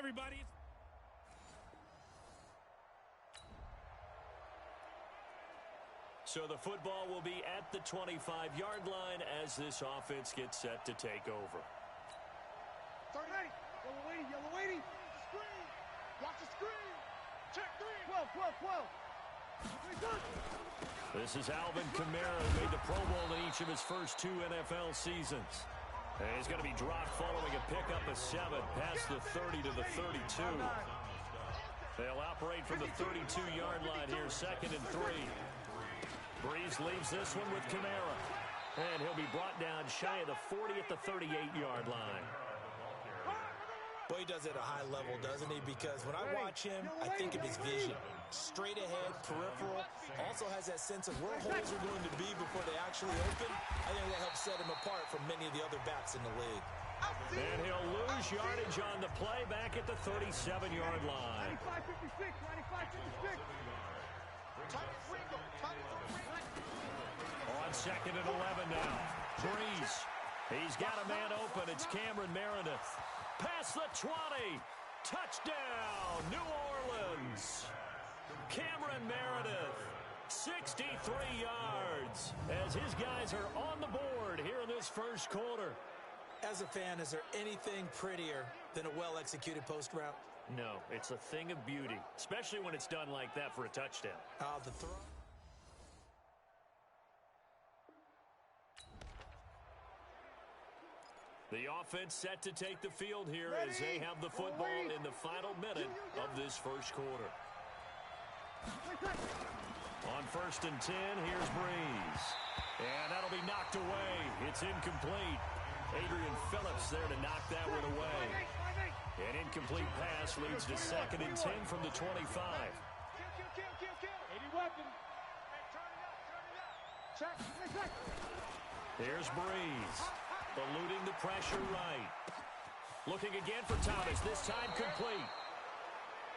everybody. So the football will be at the 25-yard line as this offense gets set to take over. Turn right. Yellow waiting. Screen. Watch the screen. Check 3. 12. This is Alvin Kamara, who made the Pro Bowl in each of his first 2 NFL seasons. And he's going to be dropped following a pickup of 7 past the 30 to the 32. They'll operate from the 32-yard line here, 2nd and 3. Breeze leaves this one with Kamara. And he'll be brought down shy of the 40 at the 38-yard line. Well, he does it at a high level, doesn't he? Because when I watch him, I think of his vision. Straight ahead, peripheral. Also has that sense of where holes are going to be before they actually open. I think that helps set him apart from many of the other backs in the league. And he'll lose yardage on the play back at the 37-yard line. 95-56. On 2nd and 11 now. Breeze. He's got a man open. It's Cameron Meredith. Past the 20. Touchdown, New Orleans. Cameron Meredith, 63 yards, as his guys are on the board here in this first quarter. As a fan, is there anything prettier than a well-executed post route? No, it's a thing of beauty, especially when it's done like that for a touchdown. The throw. The offense set to take the field here as they have the football in the final minute of this first quarter. On 1st and 10, here's Breeze. And that'll be knocked away. It's incomplete. Adrian Phillips there to knock that one away. An incomplete pass leads to 2nd and 10 from the 25. Here's Breeze. Eluding the pressure right. Looking again for Thomas, this time complete.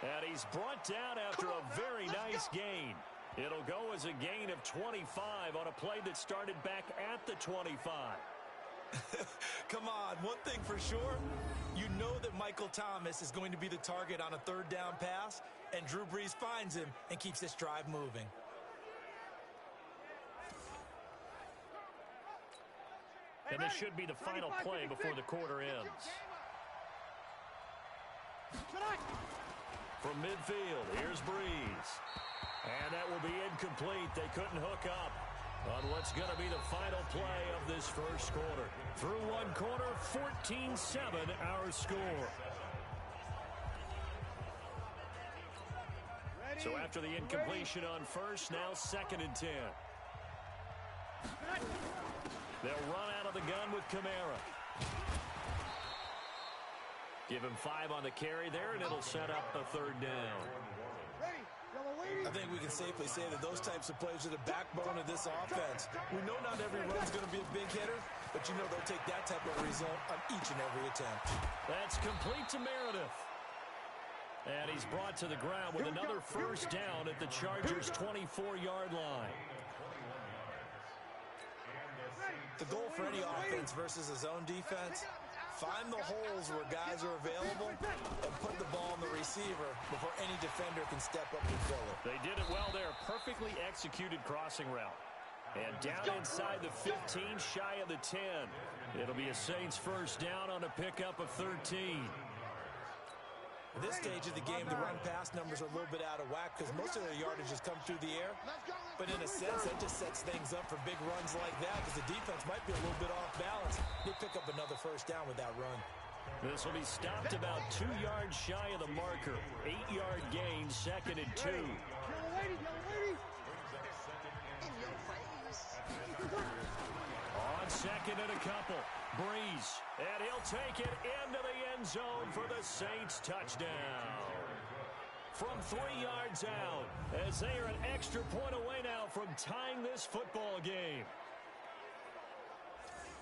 And he's brought down after a very nice gain. It'll go as a gain of 25 on a play that started back at the 25. Come on, one thing for sure, you know that Michael Thomas is going to be the target on a 3rd down pass, and Drew Brees finds him and keeps this drive moving. And this should be the final play before the quarter ends. From midfield, here's Breeze. And that will be incomplete. They couldn't hook up on what's going to be the final play of this first quarter. Through one quarter, 14-7 our score. So after the incompletion on first, now 2nd and 10. They'll run out of the gun with Kamara. Give him 5 on the carry there, and it'll set up a 3rd down. I think we can safely say that those types of plays are the backbone of this offense. We know not every run's going to be a big hitter, but you know they'll take that type of result on each and every attempt. That's complete to Meredith. And he's brought to the ground with another first down at the Chargers' 24-yard line. The goal for any offense versus a zone defense, find the holes where guys are available and put the ball on the receiver before any defender can step up and fill it. They did it well there. Perfectly executed crossing route. And down inside the 15, shy of the 10. It'll be a Saints first down on a pickup of 13. At this stage of the game, the run-pass numbers are a little bit out of whack because most of their yardage has come through the air. But in a sense, that just sets things up for big runs like that because the defense might be a little bit off balance. They pick up another first down with that run. This will be stopped about 2 yards shy of the marker. 8-yard gain, 2nd and 2. On 2nd and a couple. Breeze. And he'll take it into the end zone for the Saints touchdown. From 3 yards out, as they are an extra point away now from tying this football game.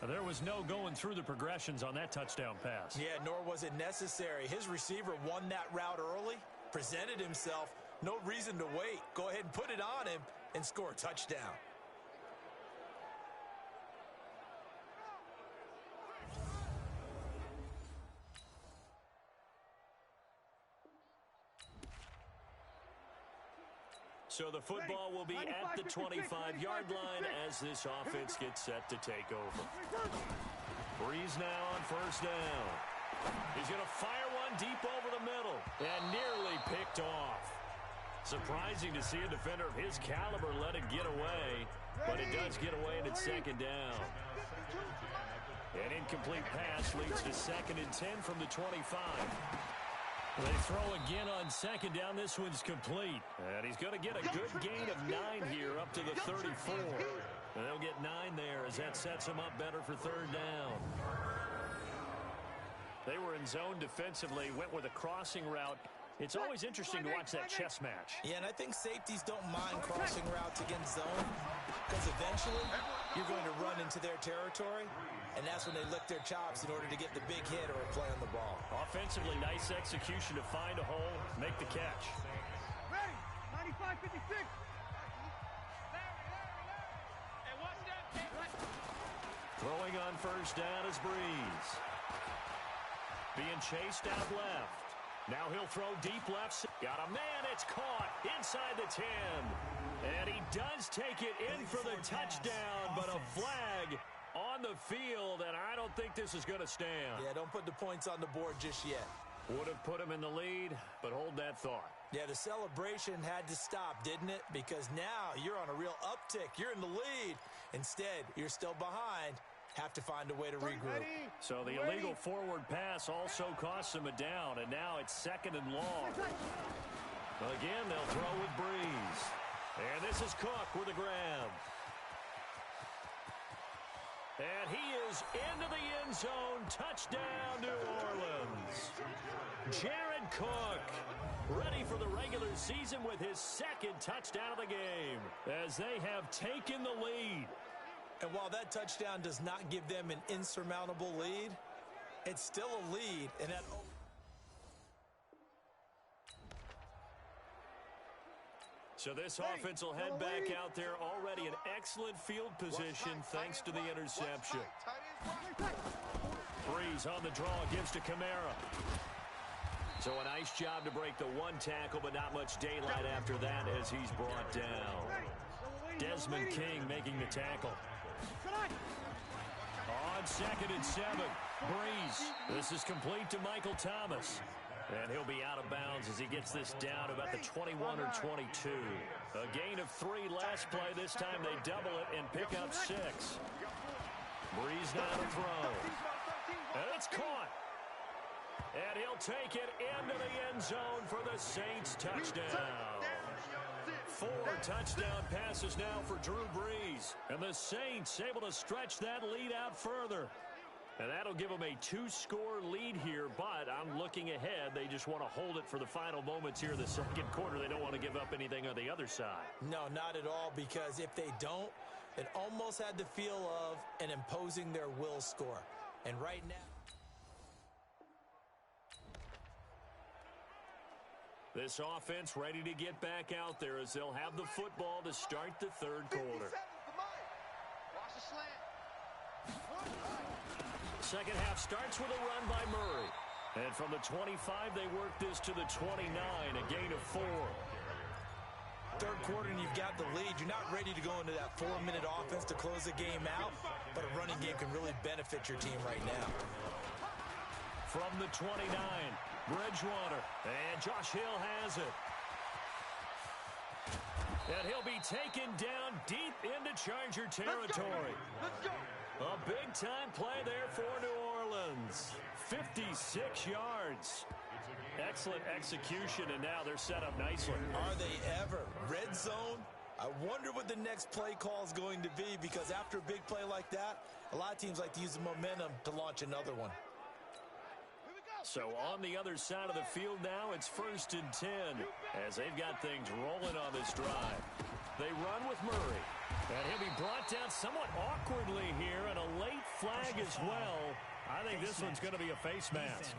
There was no going through the progressions on that touchdown pass. Yeah, nor was it necessary. His receiver won that route early, presented himself. No reason to wait. Go ahead and put it on him and score a touchdown. So the football will be at the 25-yard line as this offense gets set to take over. Breeze now on first down. He's going to fire one deep over the middle and nearly picked off. Surprising to see a defender of his caliber let it get away, but it does get away and it's second down. An incomplete pass leads to 2nd and 10 from the 25. They throw again on second down. This one's complete. And he's going to get a good gain of 9 here up to the 34. And they'll get 9 there as that sets him up better for third down. They were in zone defensively, went with a crossing route. It's always interesting to watch that chess match. Yeah, and I think safeties don't mind crossing routes against zone because eventually you're going to run into their territory, and that's when they lick their chops in order to get the big hit or a play on the ball. Offensively, nice execution to find a hole, make the catch. Ready, 95-56. Throwing on first down is Breeze. Being chased out left. Now he'll throw deep left. Got a man. It's caught inside the 10. And he does take it in for the touchdown, but a flag on the field, and I don't think this is going to stand. Yeah, don't put the points on the board just yet. Would have put him in the lead, but hold that thought. Yeah, the celebration had to stop, didn't it? Because now you're on a real uptick. You're in the lead. Instead, you're still behind. Have to find a way to regroup. So the illegal forward pass also costs him a down, and now it's 2nd and long. Again, they'll throw with Breeze. And this is Cook with a grab. And he is into the end zone. Touchdown, New Orleans. Jared Cook, ready for the regular season with his 2nd touchdown of the game, as they have taken the lead. And while that touchdown does not give them an insurmountable lead, it's still a lead. And that. So this offense will head back out there, already in excellent field position thanks to the interception. Breeze on the draw, gives to Kamara. So a nice job to break the one tackle, but not much daylight after that as he's brought down. Desmond King making the tackle. On 2nd and 7, Breeze. This is complete to Michael Thomas. And he'll be out of bounds as he gets this down about the 21 or 22. A gain of 3 last play. This time they double it and pick up 6. Breeze now to throw. And it's caught. And he'll take it into the end zone for the Saints touchdown. 4 touchdown passes now for Drew Brees. And the Saints able to stretch that lead out further. And that'll give them a 2-score lead here, but I'm looking ahead. They just want to hold it for the final moments here in the 2nd quarter. They don't want to give up anything on the other side. No, not at all, because if they don't, it almost had the feel of an imposing their will score. And right now, this offense ready to get back out there as they'll have the football to start the 3rd quarter. Watch the slant. Second half starts with a run by Murray. And from the 25, they work this to the 29, a gain of 4. 3rd quarter and you've got the lead. You're not ready to go into that 4-minute offense to close the game out, but a running game can really benefit your team right now. From the 29, Bridgewater, and Josh Hill has it. And he'll be taken down deep into Charger territory. Let's go. A big-time play there for New Orleans. 56 yards. Excellent execution, and now they're set up nicely. Are they ever? Red zone? I wonder what the next play call is going to be, because after a big play like that, a lot of teams like to use the momentum to launch another one. So on the other side of the field now, it's 1st and 10 as they've got things rolling on this drive. They run with Murray. And he'll be brought down somewhat awkwardly here, and a late flag as well. I think this one's going to be a face mask.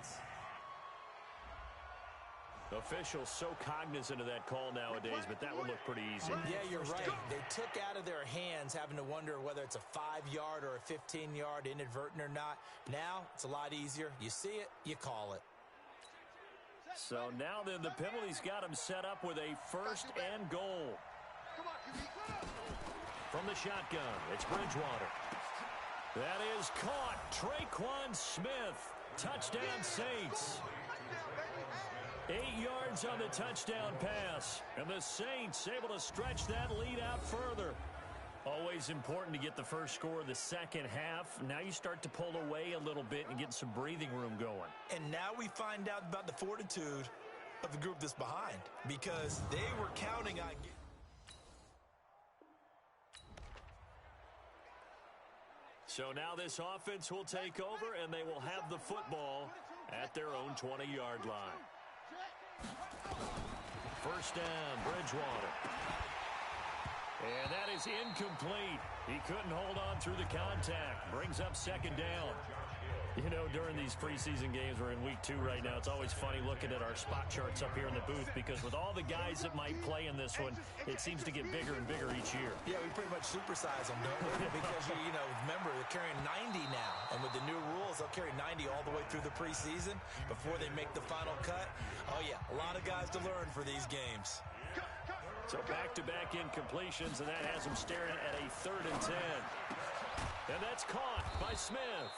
Officials so cognizant of that call nowadays, but that would look pretty easy. Yeah, you're right. They took out of their hands having to wonder whether it's a 5-yard or a 15-yard inadvertent or not. Now, it's a lot easier. You see it, you call it. So now then, the penalty's got him set up with a 1st and goal. From the shotgun, it's Bridgewater. That is caught. Traquan Smith. Touchdown, Saints. 8 yards on the touchdown pass. And the Saints able to stretch that lead out further. Always important to get the first score of the second half. Now you start to pull away a little bit and get some breathing room going. And now we find out about the fortitude of the group that's behind, because they were counting on getting... So now this offense will take over, and they will have the football at their own 20-yard line. First down, Bridgewater. And that is incomplete. He couldn't hold on through the contact. Brings up second down. You know, during these preseason games, we're in week 2 right now, it's always funny looking at our spot charts up here in the booth, because with all the guys that might play in this one, it seems to get bigger and bigger each year. Yeah, we pretty much supersize them, don't we? Because, you know, remember, they're carrying 90 now. And with the new rules, they'll carry 90 all the way through the preseason before they make the final cut. Oh, yeah, a lot of guys to learn for these games. So back-to-back incompletions, and that has him staring at a 3rd and 10. And that's caught by Smith.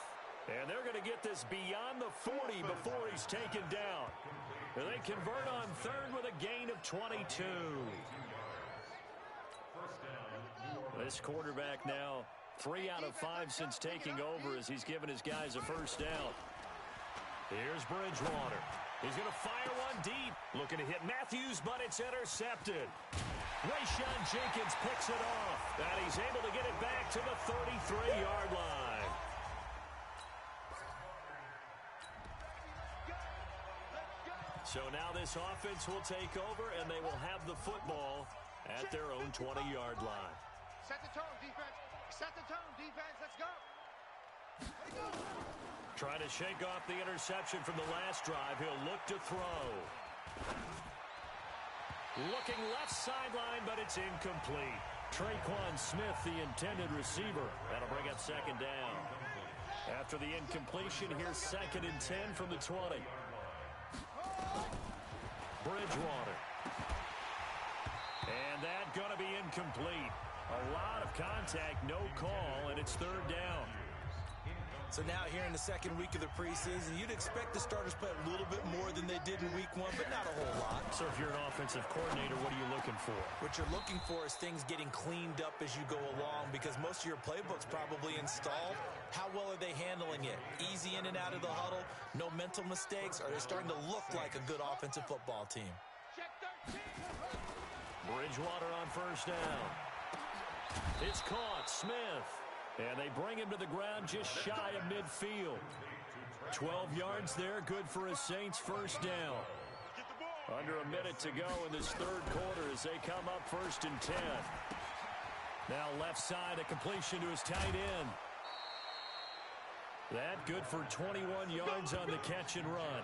And they're going to get this beyond the 40 before he's taken down. And they convert on 3rd with a gain of 22. This quarterback now 3 out of 5 since taking over, as he's given his guys a first down. Here's Bridgewater. He's going to fire one deep. Looking to hit Matthews, but it's intercepted. Rayshon Jenkins picks it off. And he's able to get it back to the 33-yard line. So now this offense will take over, and they will have the football at their own 20-yard line. Set the tone, defense. Set the tone, defense. Let's go. Trying to shake off the interception from the last drive. He'll look to throw. Looking left sideline, but it's incomplete. Traquan Smith, the intended receiver. That'll bring up second down. After the incompletion, here's 2nd and 10 from the 20. Bridgewater. And that going to be incomplete. A lot of contact, no call, and it's 3rd down. So now here in the second week of the preseason, you'd expect the starters play a little bit more than they did in week 1, but not a whole lot. So if you're an offensive coordinator, what are you looking for? What you're looking for is things getting cleaned up as you go along, because most of your playbook's probably installed. How well are they handling it? Easy in and out of the huddle, no mental mistakes, or are they starting to look like a good offensive football team? Bridgewater on first down. It's caught. Smith. And they bring him to the ground just shy of midfield. 12 yards there, good for a Saints first down. Under a minute to go in this 3rd quarter as they come up 1st and 10. Now left side, a completion to his tight end. That good for 21 yards on the catch and run.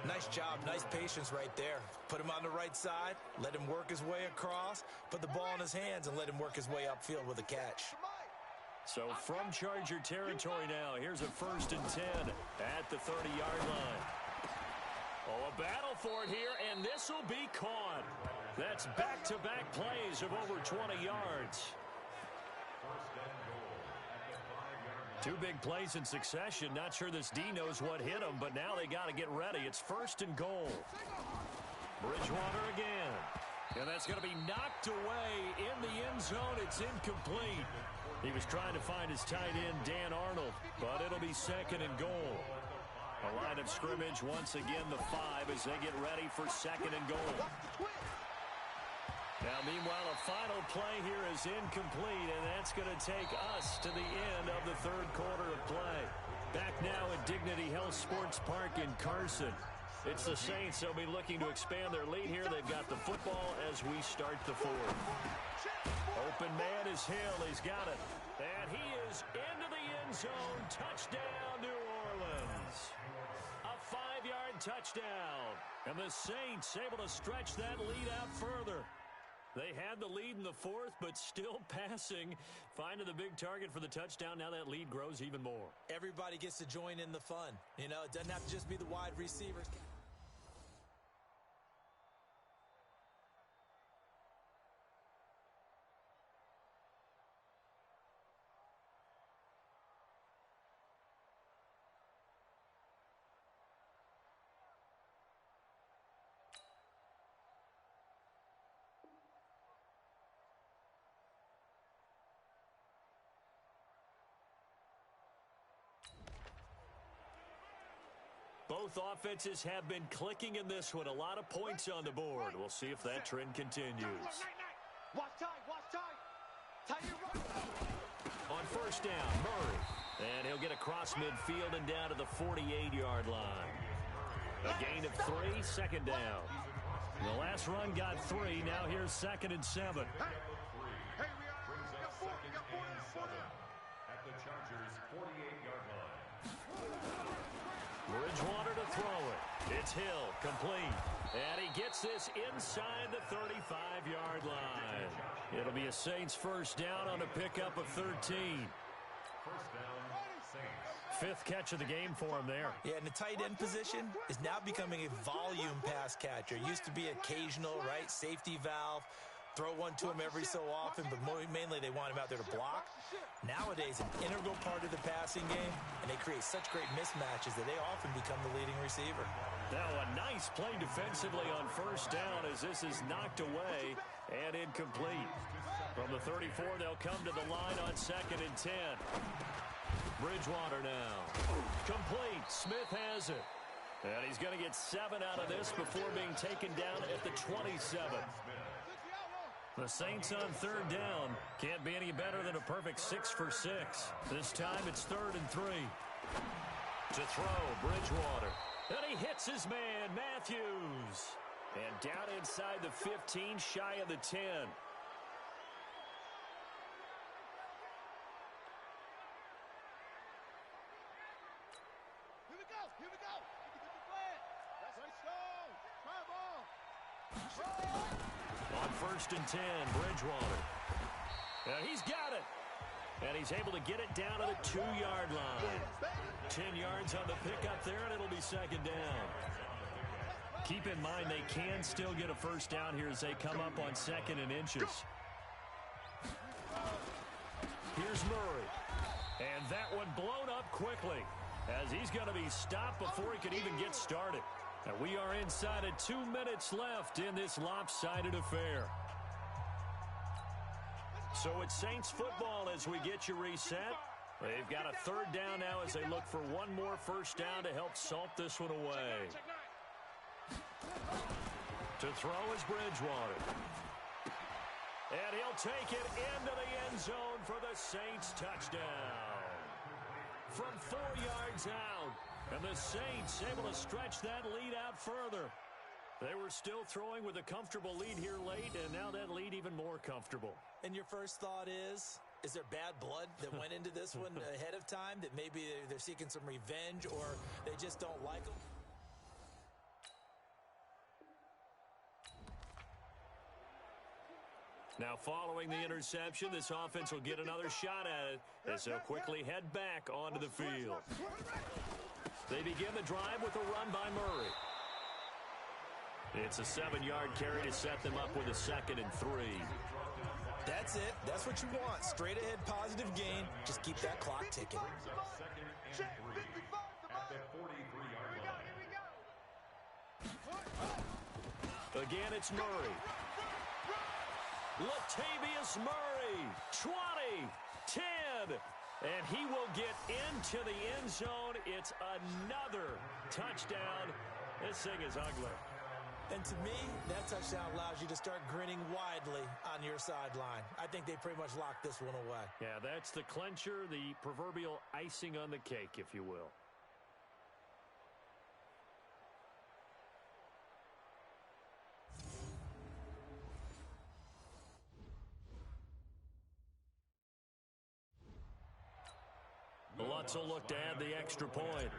Nice job, nice patience right there. Put him on the right side, let him work his way across, put the ball in his hands, and let him work his way upfield with a catch. So from Charger territory now, here's a 1st and 10 at the 30-yard line. Oh, a battle for it here, and this will be caught. That's back-to-back plays of over 20 yards. 2 big plays in succession. Not sure this D knows what hit him, but now they got to get ready. It's 1st and goal. Bridgewater again. And that's going to be knocked away in the end zone. It's incomplete. He was trying to find his tight end, Dan Arnold, but it'll be 2nd and goal. A line of scrimmage once again, the 5, as they get ready for 2nd and goal. Now, meanwhile, a final play here is incomplete, and that's going to take us to the end of the 3rd quarter of play. Back now at Dignity Health Sports Park in Carson. It's the Saints. They'll be looking to expand their lead here. They've got the football as we start the 4th. Open man is Hill. He's got it. And he is into the end zone. Touchdown, New Orleans. A 5-yard touchdown. And the Saints able to stretch that lead out further. They had the lead in the 4th, but still passing. Finding the big target for the touchdown. Now that lead grows even more. Everybody gets to join in the fun. You know, it doesn't have to just be the wide receivers. Both offenses have been clicking in this one. A lot of points on the board. We'll see if that trend continues. Watch time. Tie your right. On first down, Murray. And he'll get across midfield and down to the 48-yard line. A gain of 3, second down. The last run got 3. Now here's 2nd and 7. Hey, we got 4. At the Chargers' 48-yard line. Bridgewater to throw it. It's Hill, complete. And he gets this inside the 35-yard line. It'll be a Saints first down on a pickup of 13. First down, Saints. 5th catch of the game for him there. Yeah, and the tight end position is now becoming a volume pass catcher. Used to be occasional, right? Safety valve. Throw one to him every so often, but mainly they want him out there to block. Nowadays, an integral part of the passing game, and they create such great mismatches that they often become the leading receiver. Now a nice play defensively on first down as this is knocked away and incomplete. From the 34, they'll come to the line on 2nd and 10. Bridgewater now. Complete. Smith has it. And he's going to get 7 out of this before being taken down at the 27. The Saints on 3rd down. Can't be any better than a perfect 6 for 6. This time it's 3rd and 3. To throw, Bridgewater. And he hits his man, Matthews. And down inside the 15, shy of the 10. Here we go. Get the plan. Let's go. Try ball. On 1st and 10, Bridgewater. And he's got it. And he's able to get it down to the 2-yard line. 10 yards on the pickup there, and it'll be 2nd down. Keep in mind they can still get a first down here as they come up on 2nd and inches. Here's Murray. And that one blown up quickly as he's going to be stopped before he can even get started. And we are inside of 2 minutes left in this lopsided affair. So it's Saints football as we get you reset. They've got a 3rd down now as they look for one more first down to help salt this one away. To throw is Bridgewater. And he'll take it into the end zone for the Saints touchdown. From 4 yards out. And the Saints able to stretch that lead out further. They were still throwing with a comfortable lead here late, and now that lead even more comfortable. And your first thought is there bad blood that went into this one ahead of time, that maybe they're seeking some revenge or they just don't like them? Now following the interception, this offense will get another shot at it as they'll quickly head back onto the field. They begin the drive with a run by Murray. It's a 7-yard carry to set them up with a 2nd and 3. That's it. That's what you want. Straight ahead positive gain. Just keep that clock ticking. Second and 3 at the 43-yard line. Again, it's Murray. Latavius Murray, 20, 10, and he will get into the end zone. It's another touchdown. This thing is ugly. And to me, that touchdown allows you to start grinning widely on your sideline. I think they pretty much locked this one away. Yeah, that's the clincher, the proverbial icing on the cake, if you will. Lutz will look to add the extra point.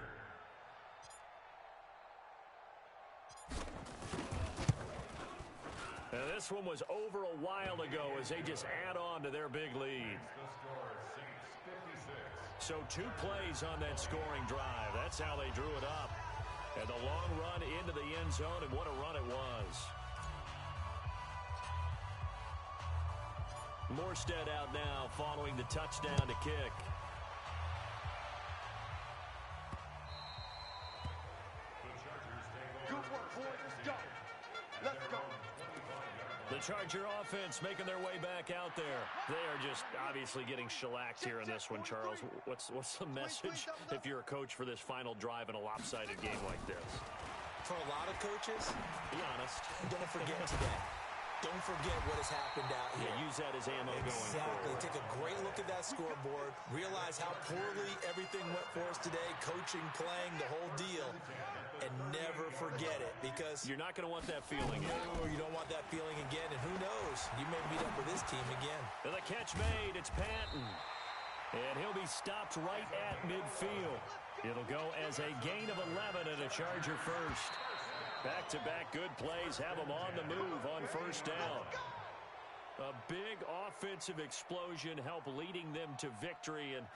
And this one was over a while ago as they just add on to their big lead. So 2 plays on that scoring drive. That's how they drew it up. And the long run into the end zone, and what a run it was. Morstead out now following the touchdown to kick. The Charger offense making their way back out there. They are just obviously getting shellacked here in this one, Charles. What's the message if you're a coach for this final drive in a lopsided game like this? For a lot of coaches, be honest, don't forget today. Don't forget what has happened out here. Yeah, use that as ammo going forward. Exactly. Take a great look at that scoreboard. Realize how poorly everything went for us today. Coaching, playing, the whole deal. And never forget it, because you're not going to want that feeling again. No, you don't want that feeling again. And who knows? You may meet up with this team again. And the catch made. It's Patton. And he'll be stopped right at midfield. It'll go as a gain of 11 and a Charger first. Back-to-back good plays have them on the move on first down. A big offensive explosion helped leading them to victory. And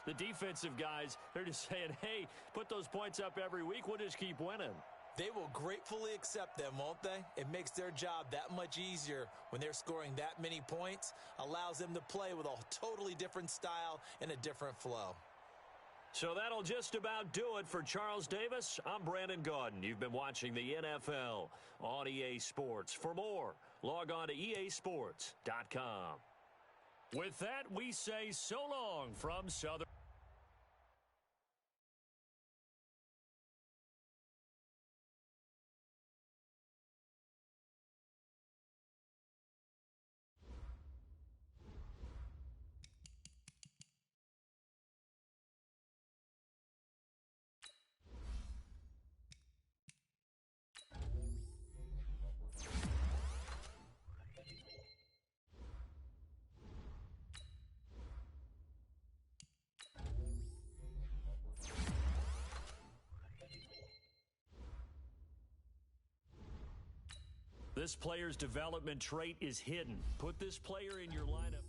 the defensive guys, they're just saying, hey, put those points up every week. We'll just keep winning. They will gratefully accept them, won't they? It makes their job that much easier when they're scoring that many points. Allows them to play with a totally different style and a different flow. So that'll just about do it for Charles Davis. I'm Brandon Gaudin. You've been watching the NFL on EA Sports. For more, log on to easports.com. With that, we say so long from Southern. This player's development trait is hidden. Put this player in your lineup.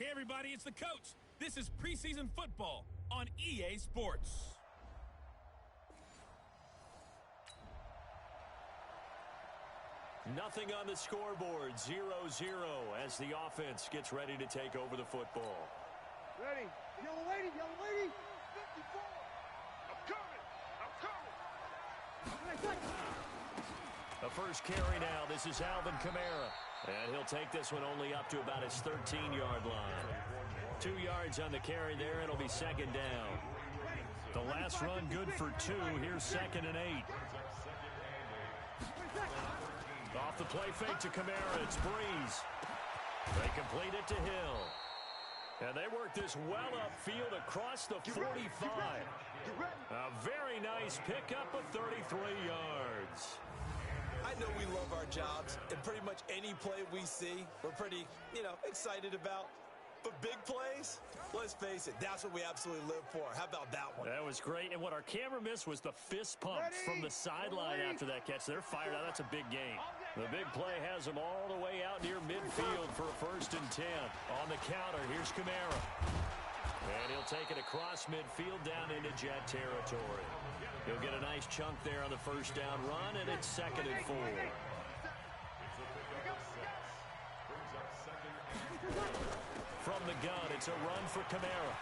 Hey, everybody, it's the coach. This is preseason football on EA Sports. Nothing on the scoreboard, 0-0 as the offense gets ready to take over the football. Ready. Yellow lady, 54. I'm coming. The first carry now. This is Alvin Kamara. And he'll take this one only up to about his 13-yard line. 2 yards on the carry there. It'll be second down. The last run good for 2. Here's 2nd and 8. Off the play fake to Kamara. It's Breeze. They complete it to Hill. And they work this well upfield across the 45. A very nice pickup of 33 yards. I know we love our jobs, and pretty much any play we see, we're pretty, excited about. But big plays, let's face it, that's what we absolutely live for. How about that one? That was great. And what our camera missed was the fist pump from the sideline after that catch. They're fired out. That's a big gain. The big play has them all the way out near midfield for a 1st and 10. On the counter, here's Kamara. And he'll take it across midfield down into Jet territory. He'll get a nice chunk there on the first down run, and it's 2nd and 4. From the gun, it's a run for Kamara.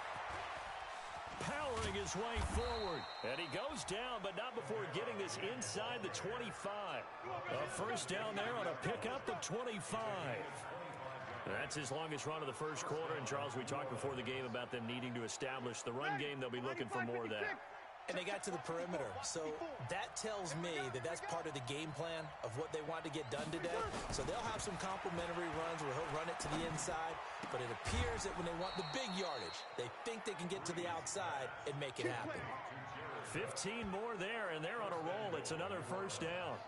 Powering his way forward. And he goes down, but not before getting this inside the 25. A 1st down there on a pickup of 25. That's his longest run of the first quarter. And, Charles, we talked before the game about them needing to establish the run game. They'll be looking for more of that. And they got to the perimeter. So that tells me that that's part of the game plan of what they want to get done today. So they'll have some complimentary runs where he'll run it to the inside. But it appears that when they want the big yardage, they think they can get to the outside and make it happen. 15 more there, and they're on a roll. It's another 1st down.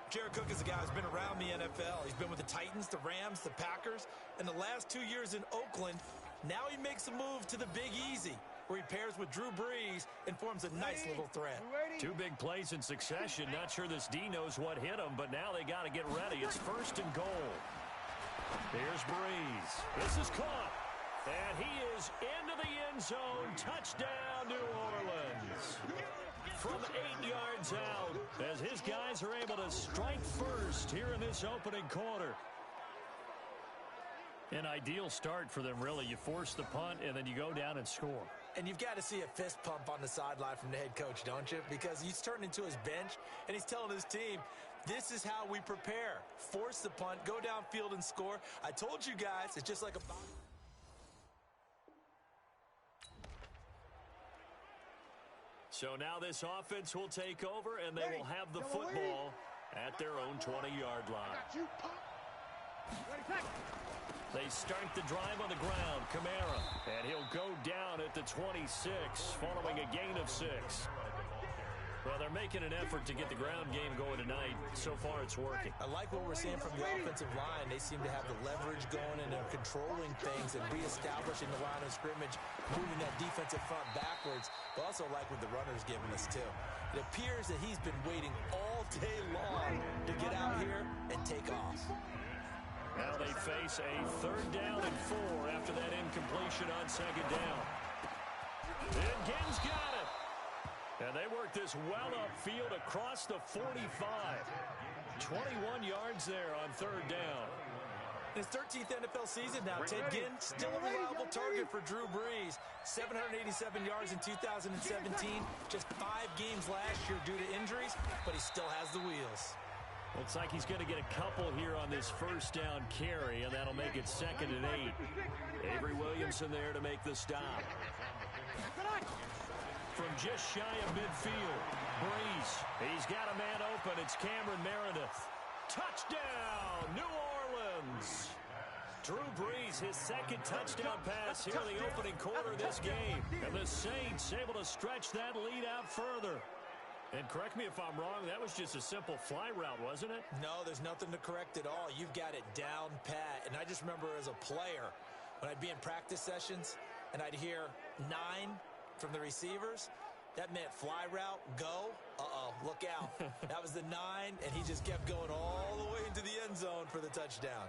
Jared Cook is a guy who's been around the NFL. He's been with the Titans, the Rams, the Packers. And the last 2 years in Oakland, now he makes a move to the Big Easy, where he pairs with Drew Brees and forms a nice little threat. 2 big plays in succession. Not sure this D knows what hit him, but now they got to get ready. It's 1st and goal. Here's Brees. This is caught. And he is into the end zone. Touchdown, New Orleans. From 8 yards out, as his guys are able to strike first here in this opening quarter. An ideal start for them, really. You force the punt, and then you go down and score. And you've got to see a fist pump on the sideline from the head coach, don't you? Because he's turned into his bench, and he's telling his team, this is how we prepare. Force the punt, go downfield and score. I told you guys, it's just like a... So now this offense will take over, and they will have the football at their own 20-yard line. They start the drive on the ground. Kamara, and he'll go down at the 26, following a gain of 6. Well, they're making an effort to get the ground game going tonight. So far, it's working. I like what we're seeing from the offensive line. They seem to have the leverage going, and they're controlling things and reestablishing the line of scrimmage, moving that defensive front backwards. But also like what the runner's giving us, too. It appears that he's been waiting all day long to get out here and take off. Now they face a 3rd down and 4 after that incompletion on 2nd down. And Ginn's got it. And they work this well upfield across the 45. 21 yards there on 3rd down. In his 13th NFL season now, Ted Ginn still a reliable target for Drew Brees. 787 yards in 2017. Just 5 games last year due to injuries, but he still has the wheels. Looks like he's going to get a couple here on this 1st down carry, and that'll make it 2nd and 8. Avery Williamson there to make the stop. From just shy of midfield, Brees. He's got a man open. It's Cameron Meredith. Touchdown, New Orleans. Drew Brees, his 2nd touchdown pass here in the opening quarter of this game. And the Saints able to stretch that lead out further. And correct me if I'm wrong, that was just a simple fly route, wasn't it? No, there's nothing to correct at all. You've got it down pat. And I just remember as a player, when I'd be in practice sessions and I'd hear 9 from the receivers, that meant fly route, go. Uh-oh, look out. That was the 9, and he just kept going all the way into the end zone for the touchdown.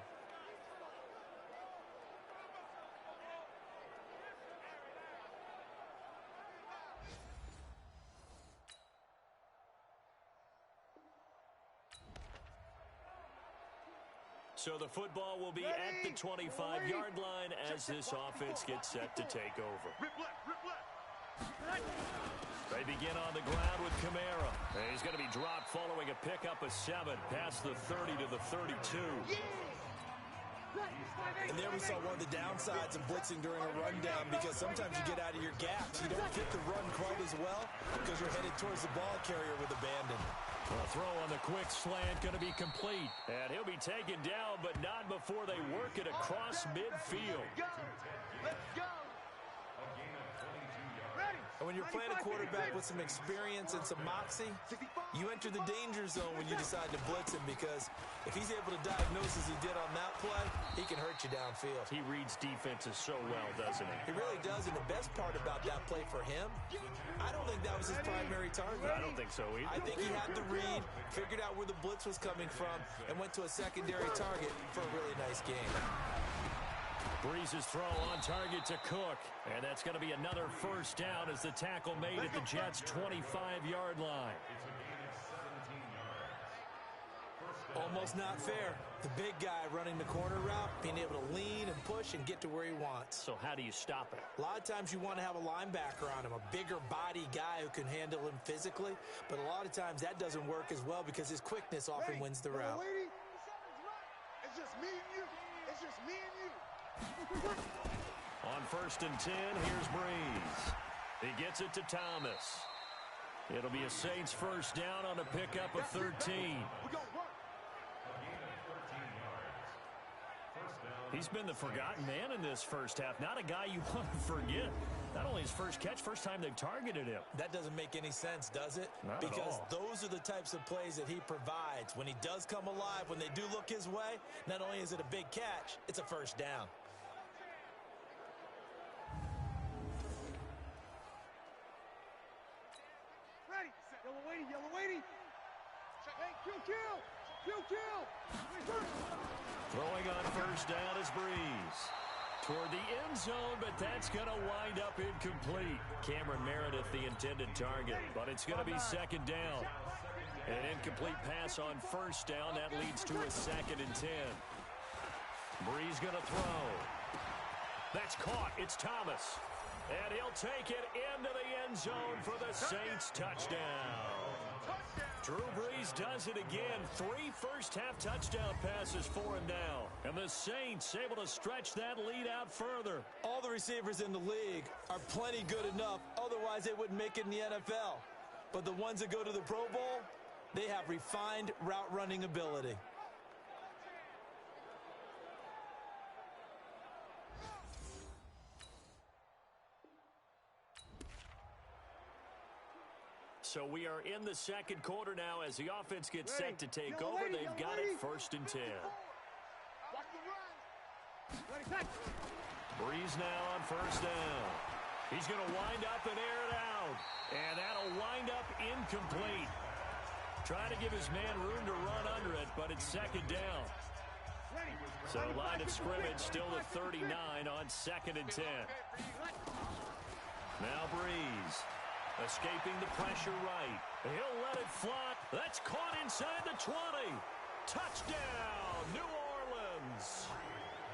So the football will be at the 25-yard line as this offense gets set to take over. Rip left. They begin on the ground with Kamara. He's going to be dropped following a pickup of 7 past the 30 to the 32. And there we saw one of the downsides of blitzing during a rundown, because sometimes you get out of your gaps. You don't fit the run quite as well because you're headed towards the ball carrier with abandon. A throw on the quick slant going to be complete. And he'll be taken down, but not before they work it across midfield. Let's go. And when you're playing a quarterback with some experience and some moxie, you enter the danger zone when you decide to blitz him, because if he's able to diagnose as he did on that play, he can hurt you downfield. He reads defenses so well, doesn't he? He really does, and the best part about that play for him, I don't think that was his primary target. I don't think so either. I think he had the read, figured out where the blitz was coming from, and went to a secondary target for a really nice game. Breeze's throw on target to Cook. And that's going to be another first down as the tackle made at the Jets' 25-yard line. Almost not fair. The big guy running the corner route, being able to lean and push and get to where he wants. So how do you stop it? A lot of times you want to have a linebacker on him, a bigger body guy who can handle him physically. But a lot of times that doesn't work as well because his quickness often wins the route. It's just me and you. It's just me and you. On 1st and 10, here's Breeze. He gets it to Thomas. It'll be a Saints first down on a pickup of 13. He's been the forgotten man in this first half. Not a guy you want to forget. Not only his first catch, first time they've targeted him. That doesn't make any sense, does it? Not because at all. Those are the types of plays that he provides. When he does come alive, when they do look his way, not only is it a big catch, it's a first down. Ready. Yellow waiting. Hey, kill. Throwing on first down is Breeze. Toward the end zone, but that's going to wind up incomplete. Cameron Meredith, the intended target, but it's going to be second down. An incomplete pass on first down. That leads to a 2nd and 10. Breeze going to throw. That's caught. It's Thomas. And he'll take it into the end zone for the Saints touchdown. Drew Brees does it again. 3 first-half touchdown passes for him now. And the Saints able to stretch that lead out further. All the receivers in the league are plenty good enough. Otherwise, they wouldn't make it in the NFL. But the ones that go to the Pro Bowl, they have refined route-running ability. So we are in the second quarter now as the offense gets set to take over. They've got it 1st and 10. Breeze now on first down. He's going to wind up and air it out. And that'll wind up incomplete. Trying to give his man room to run under it, but it's 2nd down. So line of scrimmage still at 39 on 2nd and 10. Now Breeze. Escaping the pressure right. He'll let it fly. That's caught inside the 20. Touchdown, New Orleans.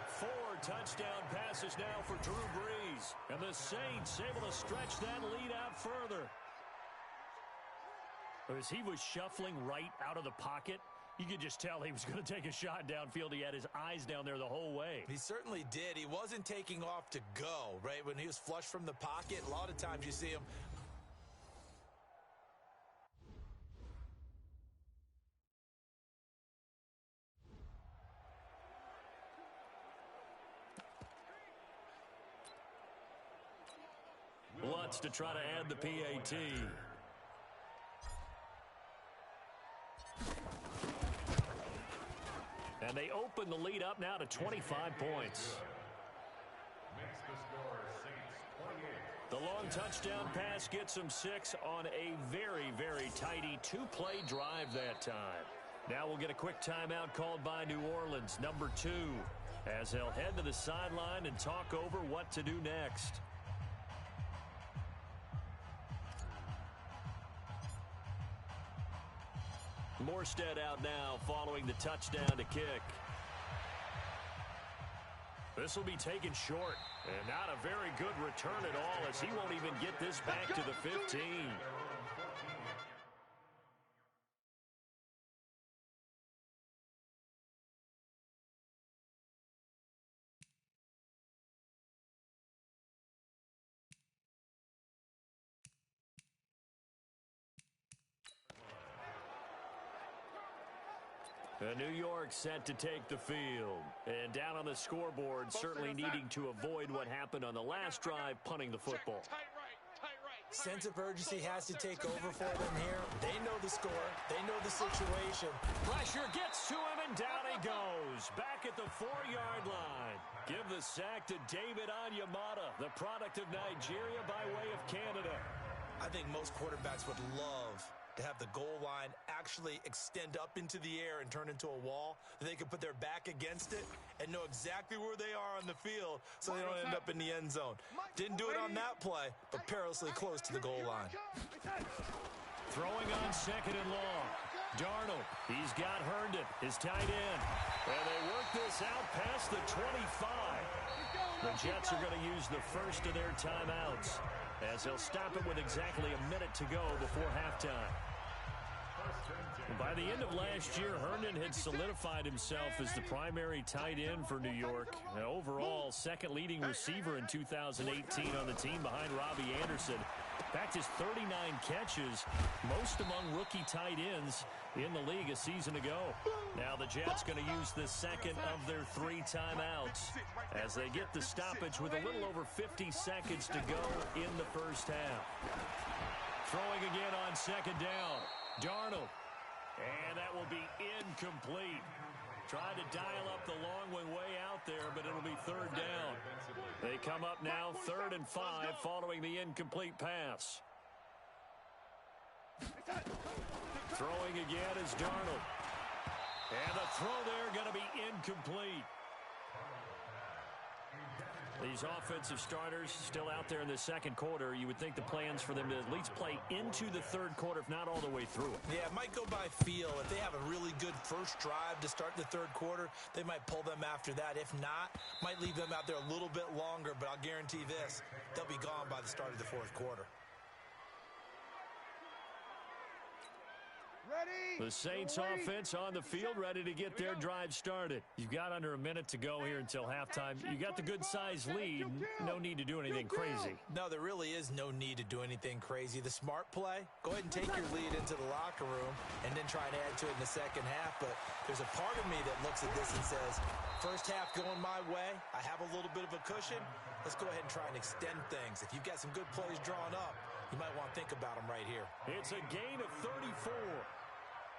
4 touchdown passes now for Drew Brees. And the Saints able to stretch that lead out further. As he was shuffling right out of the pocket, you could just tell he was going to take a shot downfield. He had his eyes down there the whole way. He certainly did. He wasn't taking off to go, right? When he was flush from the pocket, a lot of times you see him. Lutz to try to add the PAT. And they open the lead up now to 25 points. The long touchdown pass gets them 6 on a very, very tidy 2-play drive that time. Now we'll get a quick timeout called by New Orleans, number 2, as they'll head to the sideline and talk over what to do next. Morstead out now following the touchdown to kick. This will be taken short. And not a very good return at all, as he won't even get this back to the 15. New York set to take the field. And down on the scoreboard, certainly needing to avoid what happened on the last drive, punting the football. Sense of urgency has to take over for them here. They know the score. They know the situation. Pressure gets to him, and down he goes. Back at the 4-yard line. Give the sack to David Onyemata, the product of Nigeria by way of Canada. I think most quarterbacks would love to have the goal line actually extend up into the air and turn into a wall. They can put their back against it and know exactly where they are on the field so they don't end up in the end zone. Didn't do it on that play, but perilously close to the goal line. Throwing on second and long. Darnold, he's got Herndon, his tight end. And they work this out past the 25. The Jets are going to use the first of their timeouts, as they'll stop it with exactly a minute to go before halftime. By the end of last year, Herndon had solidified himself as the primary tight end for New York. Overall, second leading receiver in 2018 on the team behind Robbie Anderson. In fact, his 39 catches, most among rookie tight ends in the league a season ago. Now the Jets going to use the second of their 3 timeouts as they get the stoppage with a little over 50 seconds to go in the first half. Throwing again on second down. Darnold. And that will be incomplete. Tried to dial up the long one way out there, but it'll be third down. They come up now 3rd and 5 following the incomplete pass. Throwing again is Darnold. And the throw there going to be incomplete. These offensive starters still out there in the second quarter. You would think the plans for them to at least play into the third quarter, if not all the way through it. Yeah, it might go by feel. If they have a really good first drive to start the third quarter, they might pull them after that. If not, might leave them out there a little bit longer, but I'll guarantee this, they'll be gone by the start of the fourth quarter. The Saints offense on the field, ready to get their drive started. You've got under a minute to go here until halftime. You got the good-sized lead. No need to do anything crazy. No, there really is no need to do anything crazy. The smart play, go ahead and take your lead into the locker room and then try to add to it in the second half. But there's a part of me that looks at this and says, first half going my way, I have a little bit of a cushion. Let's go ahead and try and extend things. If you've got some good plays drawn up, you might want to think about them right here. It's a gain of 34.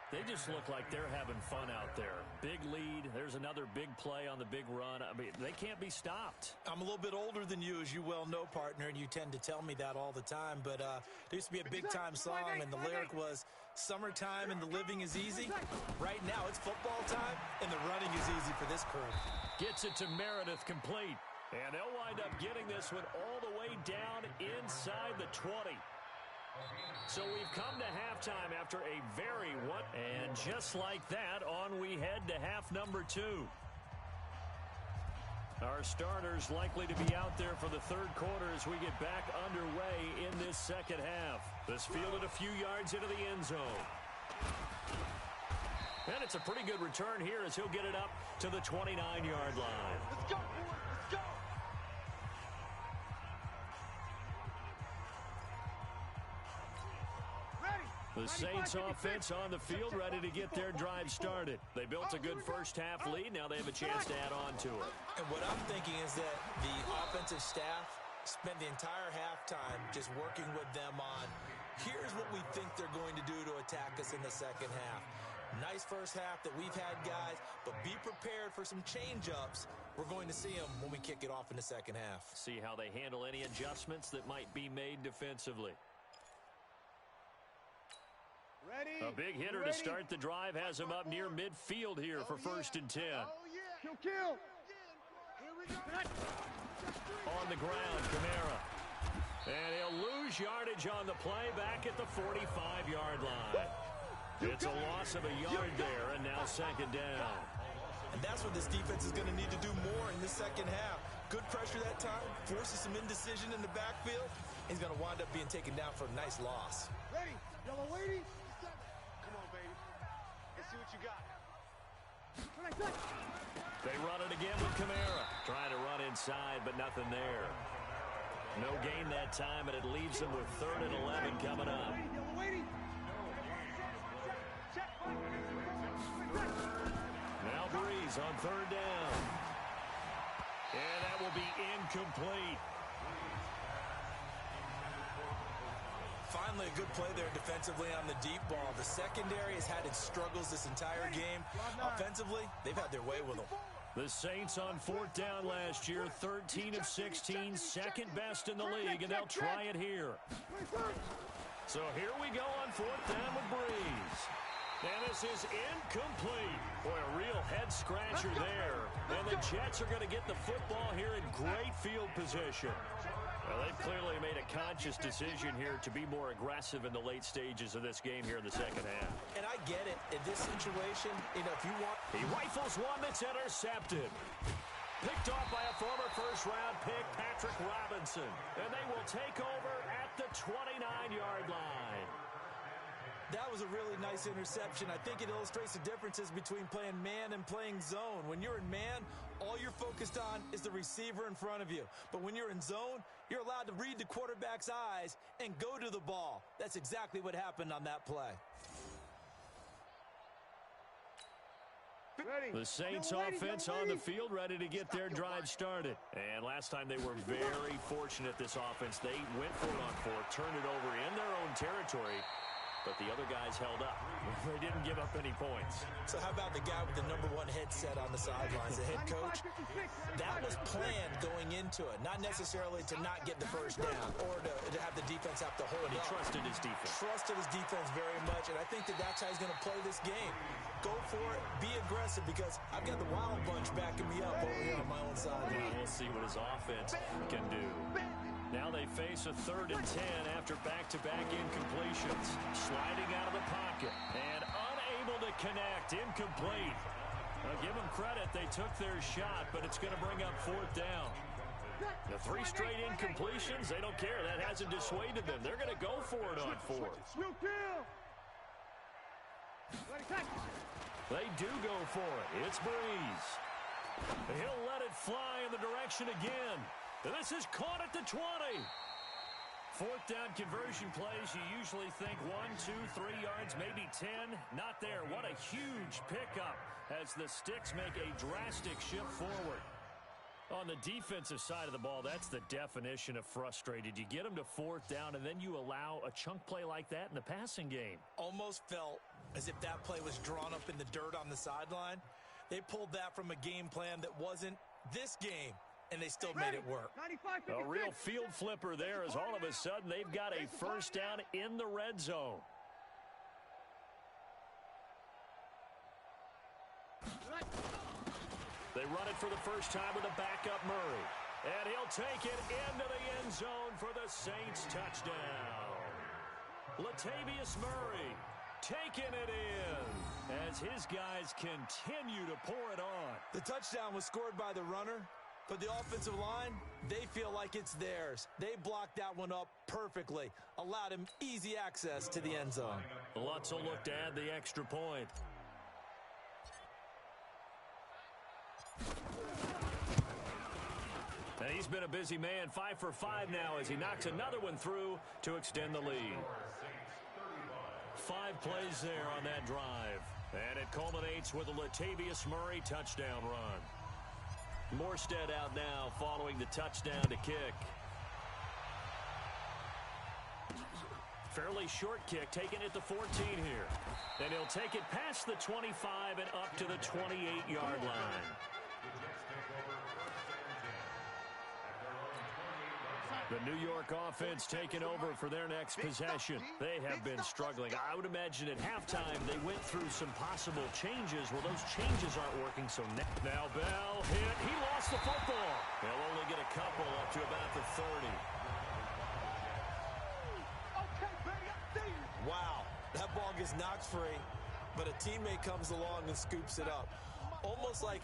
They just look like they're having fun out there. Big lead. There's another big play on the big run. I mean, they can't be stopped. I'm a little bit older than you, as you well know, partner, and you tend to tell me that all the time. But there used to be a big-time song, and the lyric was, summertime and the living is easy. Right now, it's football time, and the running is easy for this crew. Gets it to Meredith, complete. And they'll wind up getting this one all the way down inside the 20. So we've come to halftime after a very and just like that, on we head to half number 2. Our starters likely to be out there for the third quarter as we get back underway in this second half. This fielded a few yards into the end zone. And it's a pretty good return here as he'll get it up to the 29-yard line. Let's go, boys. Let's go. The Saints offense on the field, ready to get their drive started. They built a good first half lead. Now they have a chance to add on to it. And what I'm thinking is that the offensive staff spent the entire halftime just working with them on, here's what we think they're going to do to attack us in the second half. Nice first half that we've had, guys, but be prepared for some change-ups. We're going to see them when we kick it off in the second half. See how they handle any adjustments that might be made defensively. A big hitter to start the drive has him up near midfield here for 1st and 10. Kill. Here we go. On the ground, Kamara. And he'll lose yardage on the play back at the 45-yard line. It's a loss of a yard there, and now second down. And that's what this defense is going to need to do more in the second half. Good pressure that time, forces some indecision in the backfield. He's going to wind up being taken down for a nice loss. Ready, yellow lady. Come on, baby. Let's see what you got. They run it again with Kamara. Trying to run inside, but nothing there. No gain that time, and it leaves them with 3rd and 11 coming up. Now Breeze on 3rd down. And that will be incomplete. Finally, a good play there defensively on the deep ball. The secondary has had its struggles this entire game. Offensively, they've had their way with them. The Saints on 4th down last year, 13 of 16, second best in the league, and they'll try it here. So here we go on 4th down with Breeze. And this is incomplete. Boy, a real head-scratcher there. And the Jets are going to get the football here in great field position. Well, they've clearly made a conscious decision here to be more aggressive in the late stages of this game here in the second half. And I get it. In this situation, you know, if you want... He rifles one that's intercepted. Picked off by a former first-round pick, Patrick Robinson. And they will take over at the 29-yard line. That was a really nice interception. I think it illustrates the differences between playing man and playing zone. When you're in man, all you're focused on is the receiver in front of you. But when you're in zone, you're allowed to read the quarterback's eyes and go to the ball. That's exactly what happened on that play. The Saints offense on the field, ready to get their drive started. And last time they were very fortunate, this offense. They went for it on 4th, turned it over in their own territory. But the other guys held up. They didn't give up any points. So how about the guy with the #1 headset on the sidelines, the head coach? That was planned going into it, not necessarily to not get the first down or to have the defense have to hold up. He trusted his defense. Trusted his defense very much, and I think that's how he's going to play this game. Go for it, be aggressive, because I've got the Wild Bunch backing me up over here on my own sideline. We'll see what his offense can do. Now they face a 3rd and 10 after back-to-back incompletions. Sliding out of the pocket and unable to connect. Incomplete. Now give them credit. They took their shot, but it's going to bring up 4th down. The 3 straight incompletions, they don't care. That hasn't dissuaded them. They're going to go for it on 4th. They do go for it. It's Breeze. He'll let it fly in the direction again. And this is caught at the 20. 4th down conversion plays, you usually think 1, 2, 3 yards, maybe 10. Not there. What a huge pickup as the Sticks make a drastic shift forward. On the defensive side of the ball, that's the definition of frustrated. You get them to 4th down, and then you allow a chunk play like that in the passing game. Almost felt as if that play was drawn up in the dirt on the sideline. They pulled that from a game plan that wasn't this game, and they still made it work. A real field flipper there as all of a sudden they've got a first down in the red zone. They run it for the first time with a backup Murray. And he'll take it into the end zone for the Saints touchdown. Latavius Murray taking it in as his guys continue to pour it on. The touchdown was scored by the runner, but the offensive line, they feel like it's theirs. They blocked that one up perfectly, allowed him easy access to the end zone. Lutz will look to add the extra point. And he's been a busy man, 5 for 5 now as he knocks another one through to extend the lead. 5 plays there on that drive. And it culminates with a Latavius Murray touchdown run. Morstead out now following the touchdown to kick. Fairly short kick, taking it to 14 here. And he'll take it past the 25 and up to the 28-yard line. The New York offense taking over for their next possession. They have been struggling. I would imagine at halftime they went through some possible changes. Well, those changes aren't working, so now Bell hit. He lost the football. They'll only get a couple up to about the 30. Wow, that ball gets knocked free, but a teammate comes along and scoops it up. Almost like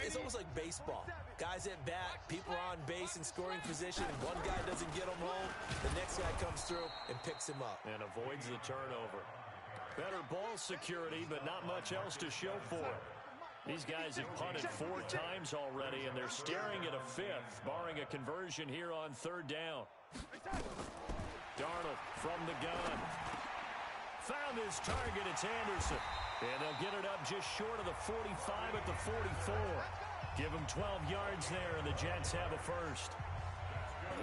it's almost like baseball. Guys at bat, people are on base in scoring position. One guy doesn't get him home, the next guy comes through and picks him up. And avoids the turnover. Better ball security, but not much else to show for it. These guys have punted 4 times already, and they're staring at a 5th, barring a conversion here on 3rd down. Darnold from the gun. Found his target. It's Anderson. And they'll get it up just short of the 45 at the 44. Give him 12 yards there, and the Jets have a first.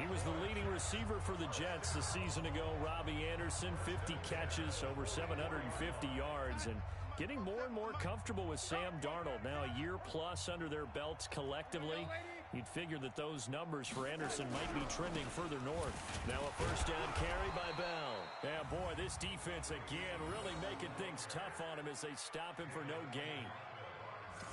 He was the leading receiver for the Jets a season ago. Robbie Anderson, 50 catches, over 750 yards, and getting more and more comfortable with Sam Darnold. Now a year plus under their belts collectively. You'd figure that those numbers for Anderson might be trending further north. Now a first down carry by Bell. Yeah, boy, this defense again really making things tough on him as they stop him for no gain.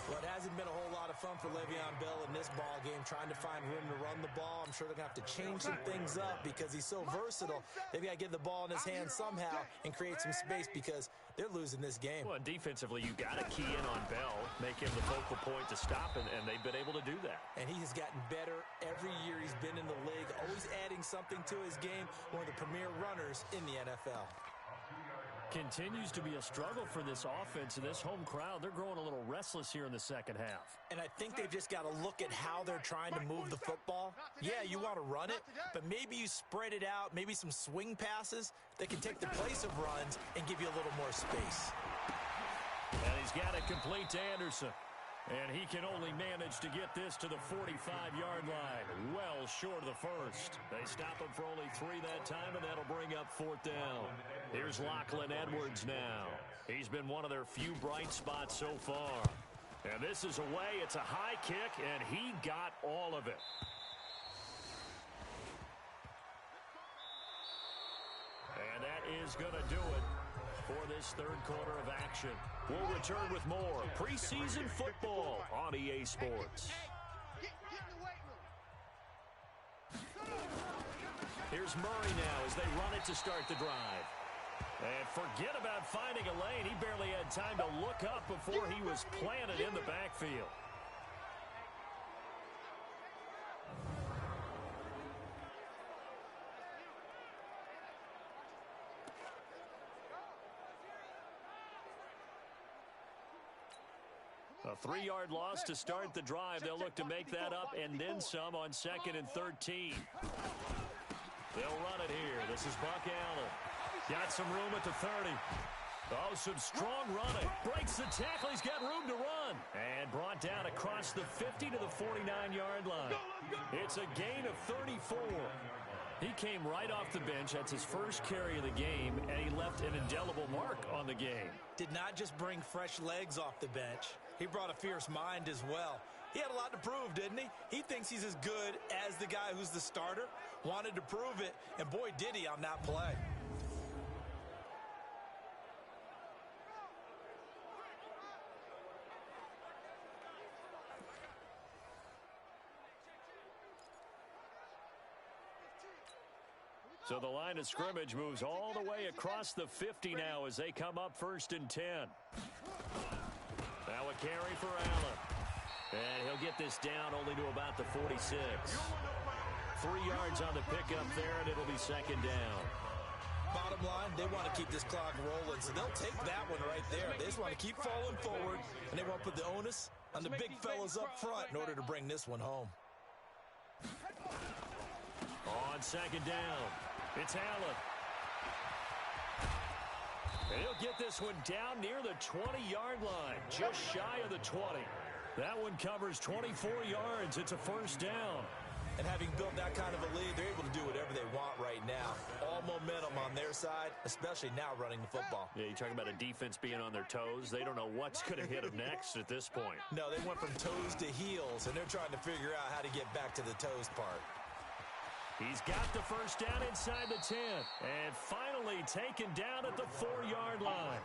Well, it hasn't been a whole lot of fun for Le'Veon Bell in this ball game, trying to find room to run the ball. I'm sure they're going to have to change some things up because he's so versatile. They've got to get the ball in his hands somehow and create some space because they're losing this game. Well, defensively, you got to key in on Bell, make him the focal point to stop, and they've been able to do that. And he has gotten better every year he's been in the league, always adding something to his game, one of the premier runners in the NFL. Continues to be a struggle for this offense and this home crowd. They're growing a little restless here in the second half. And I think they've just got to look at how they're trying to move the football. Yeah, you want to run it, but maybe you spread it out, maybe some swing passes that can take the place of runs and give you a little more space. And he's got it complete to Anderson. And he can only manage to get this to the 45-yard line. Well short of the first. They stop him for only 3 that time, and that'll bring up 4th down. Here's Lachlan Edwards now. He's been one of their few bright spots so far. And this is away. It's a high kick, and he got all of it. And that is going to do it for this 3rd quarter of action. We'll return with more preseason football on EA Sports. Here's Murray now as they run it to start the drive. And forget about finding a lane. He barely had time to look up before he was planted in the backfield. A 3-yard loss to start the drive. They'll look to make that up and then some on 2nd and 13. They'll run it here. This is Buck Allen. Got some room at the 30. Oh, some strong running. Breaks the tackle. He's got room to run. And brought down across the 50 to the 49-yard line. It's a gain of 34. He came right off the bench. That's his first carry of the game, and he left an indelible mark on the game. Did not just bring fresh legs off the bench. He brought a fierce mind as well. He had a lot to prove, didn't he? He thinks he's as good as the guy who's the starter. Wanted to prove it, and boy, did he on that play. So the line of scrimmage moves all the way across the 50 now as they come up 1st and 10. Now a carry for Allen. And he'll get this down only to about the 46. 3 yards on the pickup there, and it'll be 2nd down. Bottom line, they want to keep this clock rolling, so they'll take that one right there. They just want to keep falling forward, and they want to put the onus on the big fellas up front in order to bring this one home. On 2nd down, it's Allen. And he'll get this one down near the 20-yard line, just shy of the 20. That one covers 24 yards. It's a 1st down. And having built that kind of a lead, they're able to do whatever they want right now. All momentum on their side, especially now running the football. Yeah, you're talking about a defense being on their toes. They don't know what's going to hit them next at this point. No, they went from toes to heels, and they're trying to figure out how to get back to the toes part. He's got the 1st down inside the 10. And finally taken down at the 4-yard line.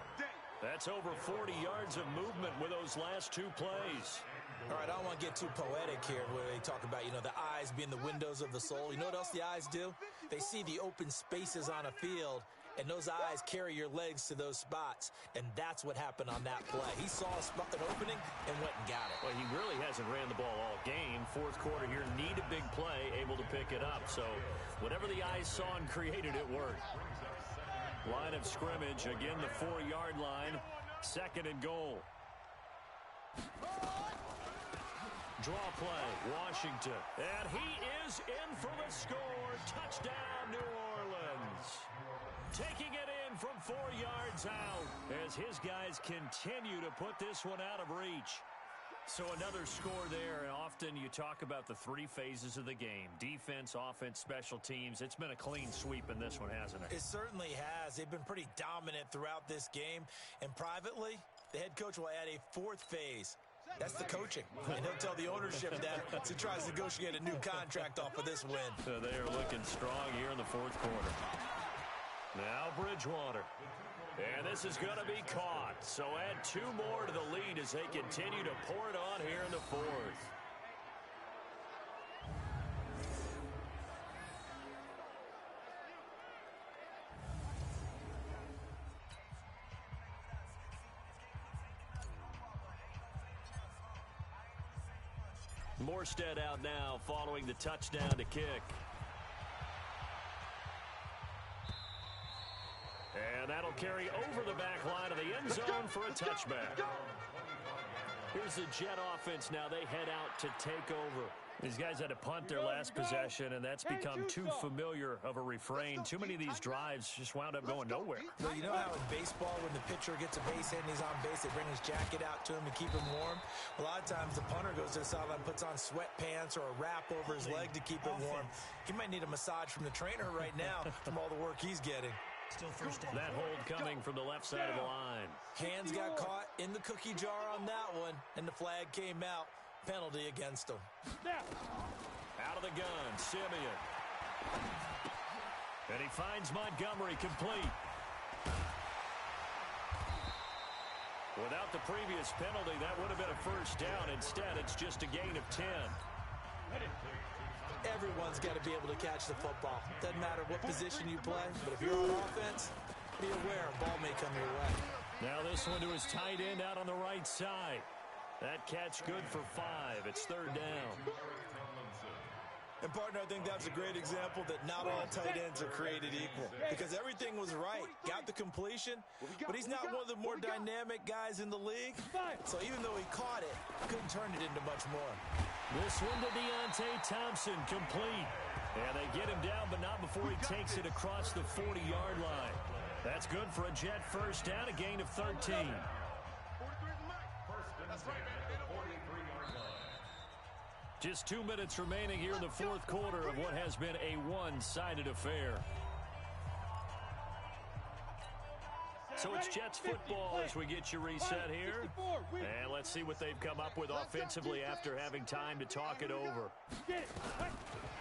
That's over 40 yards of movement with those last 2 plays. All right, I don't want to get too poetic here where they talk about, the eyes being the windows of the soul. You know what else the eyes do? They see the open spaces on a field, and those eyes carry your legs to those spots, and that's what happened on that play. He saw an opening and went and got it. Well, he really hasn't ran the ball all game. Fourth quarter here, need a big play, able to pick it up. So whatever the eyes saw and created, it worked. Line of scrimmage, again the 4-yard line, 2nd and goal. Draw play, Washington. And he is in for the score. Touchdown, New Orleans. Taking it in from 4 yards out as his guys continue to put this one out of reach. So another score there, and often you talk about the 3 phases of the game. Defense, offense, special teams. It's been a clean sweep in this one, hasn't it? It certainly has. They've been pretty dominant throughout this game. And privately, the head coach will add a 4th phase. That's the coaching. And he'll tell the ownership that as he tries to negotiate a new contract off of this win. So they are looking strong here in the 4th quarter. Now Bridgewater. And this is going to be caught. So add 2 more to the lead as they continue to pour it on here in the 4th. Morstead out now following the touchdown to kick. And that'll carry over the back line of the end zone for a touchback. Here's the Jet offense now. They head out to take over. These guys had to punt their last possession, and that's become too familiar of a refrain. Too many of these drives just wound up going nowhere. Well, you know how in baseball, when the pitcher gets a base hit and he's on base, they bring his jacket out to him to keep him warm? A lot of times the punter goes to the sideline, puts on sweatpants or a wrap over his leg to keep it warm. He might need a massage from the trainer right now from all the work he's getting. Still first down. That hold coming from the left side of the line. Hands got caught in the cookie jar on that one, and the flag came out. Penalty against him. Out of the gun, Simeon. And he finds Montgomery complete. Without the previous penalty, that would have been a first down. Instead, it's just a gain of 10. Everyone's got to be able to catch the football. Doesn't matter what position you play, but if you're on offense, be aware a ball may come your way. Now this one to his tight end out on the right side. That catch good for 5. It's 3rd down. And, partner, I think that's a great example that not all tight ends are created equal. Because everything was right. Got the completion, but he's not one of the more dynamic guys in the league. So even though he caught it, couldn't turn it into much more. This one to Deontay Thompson, complete. And they get him down, but not before he takes it across the 40-yard line. That's good for a Jet first down, a gain of 13. Just 2 minutes remaining here in the 4th quarter of what has been a one-sided affair. So it's Jets football as we get you reset here. And let's see what they've come up with offensively after having time to talk it over.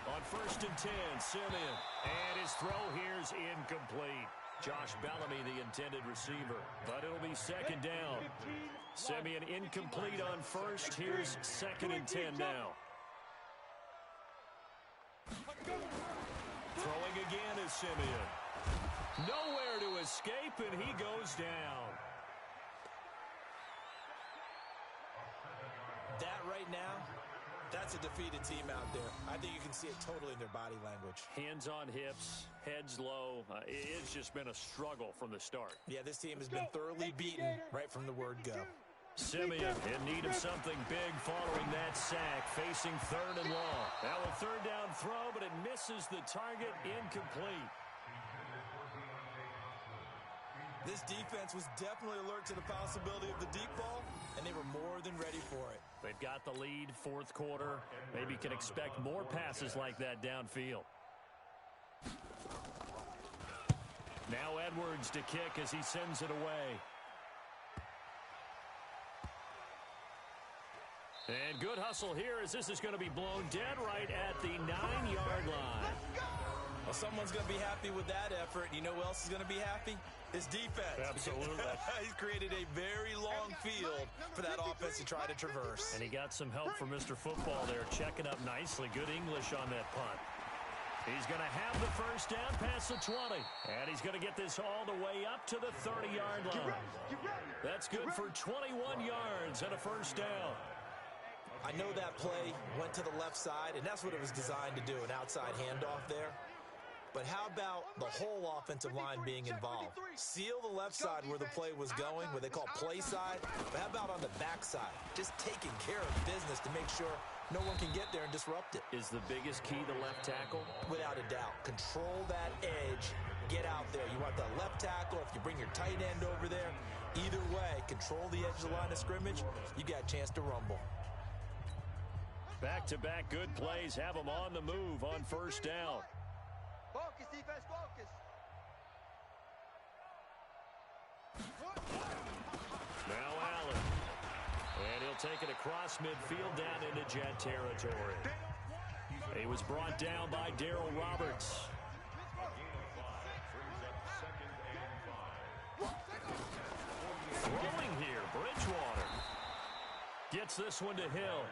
On 1st and 10, Simeon. And his throw here's incomplete. Josh Bellamy, the intended receiver. But it'll be 2nd down. Simeon incomplete on 1st. Here's 2nd and 10 now. Throwing again is Simeon. Nowhere to escape, and he goes down. That right now, that's a defeated team out there. I think you can see it totally in their body language. Hands on hips, heads low. It's just been a struggle from the start. Yeah, this team has been thoroughly beaten right from the word go. Simeon in need of something big following that sack, facing 3rd and long. Now a 3rd down throw, but it misses the target, incomplete. This defense was definitely alert to the possibility of the deep ball, and they were more than ready for it. They've got the lead, 4th quarter. Maybe can expect more passes like that downfield. Now Edwards to kick as he sends it away. And good hustle here as this is going to be blown dead right at the 9-yard line. Well, someone's going to be happy with that effort. You know who else is going to be happy? His defense. Absolutely. He's created a very long field for that offense to try to traverse. And he got some help from Mr. Football there, checking up nicely. Good English on that punt. He's going to have the first down past the 20. And he's going to get this all the way up to the 30-yard line. That's good for 21 yards and a first down. I know that play went to the left side, and that's what it was designed to do, an outside handoff there. But how about the whole offensive line being involved? Seal the left side where the play was going, what they call play side. But how about on the back side? Just taking care of business to make sure no one can get there and disrupt it. Is the biggest key the left tackle? Without a doubt. Control that edge. Get out there. You want the left tackle. If you bring your tight end over there, either way, control the edge of the line of scrimmage, you got a chance to rumble. Back-to-back good plays have them on the move on first down. Focus, defense, focus. Now Allen. And he'll take it across midfield down into Jet territory. He was brought down by Darryl Roberts. Throwing here, Bridgewater. Gets this one to Hill.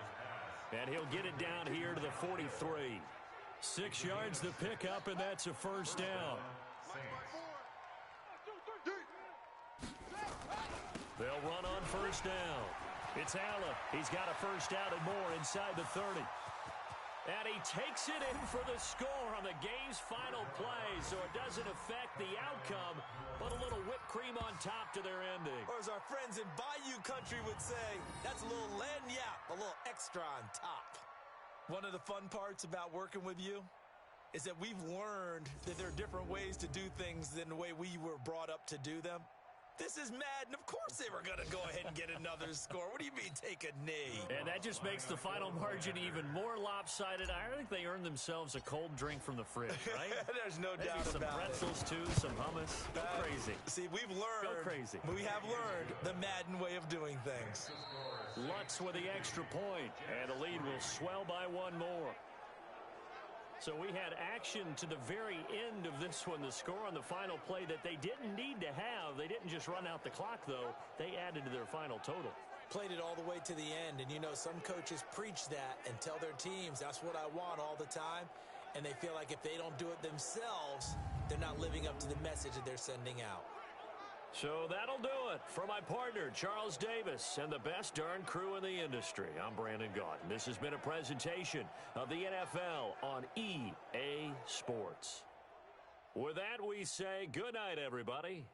And he'll get it down here to the 43. 6 yards to pick up, and that's a first down. They'll run on first down. It's Allen. He's got a first down and more inside the 30. And he takes it in for the score on the game's final play, so it doesn't affect the outcome, but a little whipped cream on top to their ending. Or as our friends in Bayou Country would say, that's a little lagniappe, a little extra on top. One of the fun parts about working with you is that we've learned that there are different ways to do things than the way we were brought up to do them. This is Madden. Of course they were going to go ahead and get another score. What do you mean take a knee? And that just makes the final margin even more lopsided. I think they earned themselves a cold drink from the fridge, right? There's no Maybe doubt some about pretzels, too, some hummus. Go crazy. See, we've learned. Go crazy. We have learned the Madden way of doing things. Lutz with the extra point, and the lead will swell by one more. So we had action to the very end of this one, the score on the final play that they didn't need to have. They didn't just run out the clock, though. They added to their final total. Played it all the way to the end, and you know some coaches preach that and tell their teams, that's what I want all the time, and they feel like if they don't do it themselves, they're not living up to the message that they're sending out. So that'll do it for my partner, Charles Davis, and the best darn crew in the industry. I'm Brandon Gaudin. This has been a presentation of the NFL on EA Sports. With that, we say good night, everybody.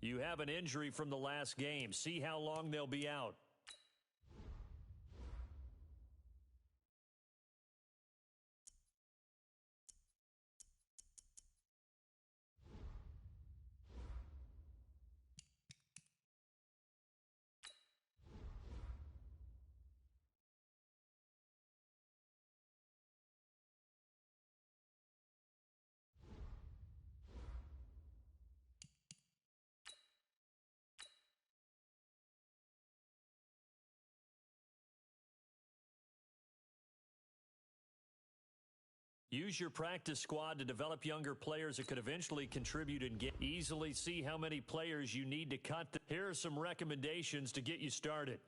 You have an injury from the last game. See how long they'll be out. Use your practice squad to develop younger players that could eventually contribute and get easily see how many players you need to cut. Here are some recommendations to get you started.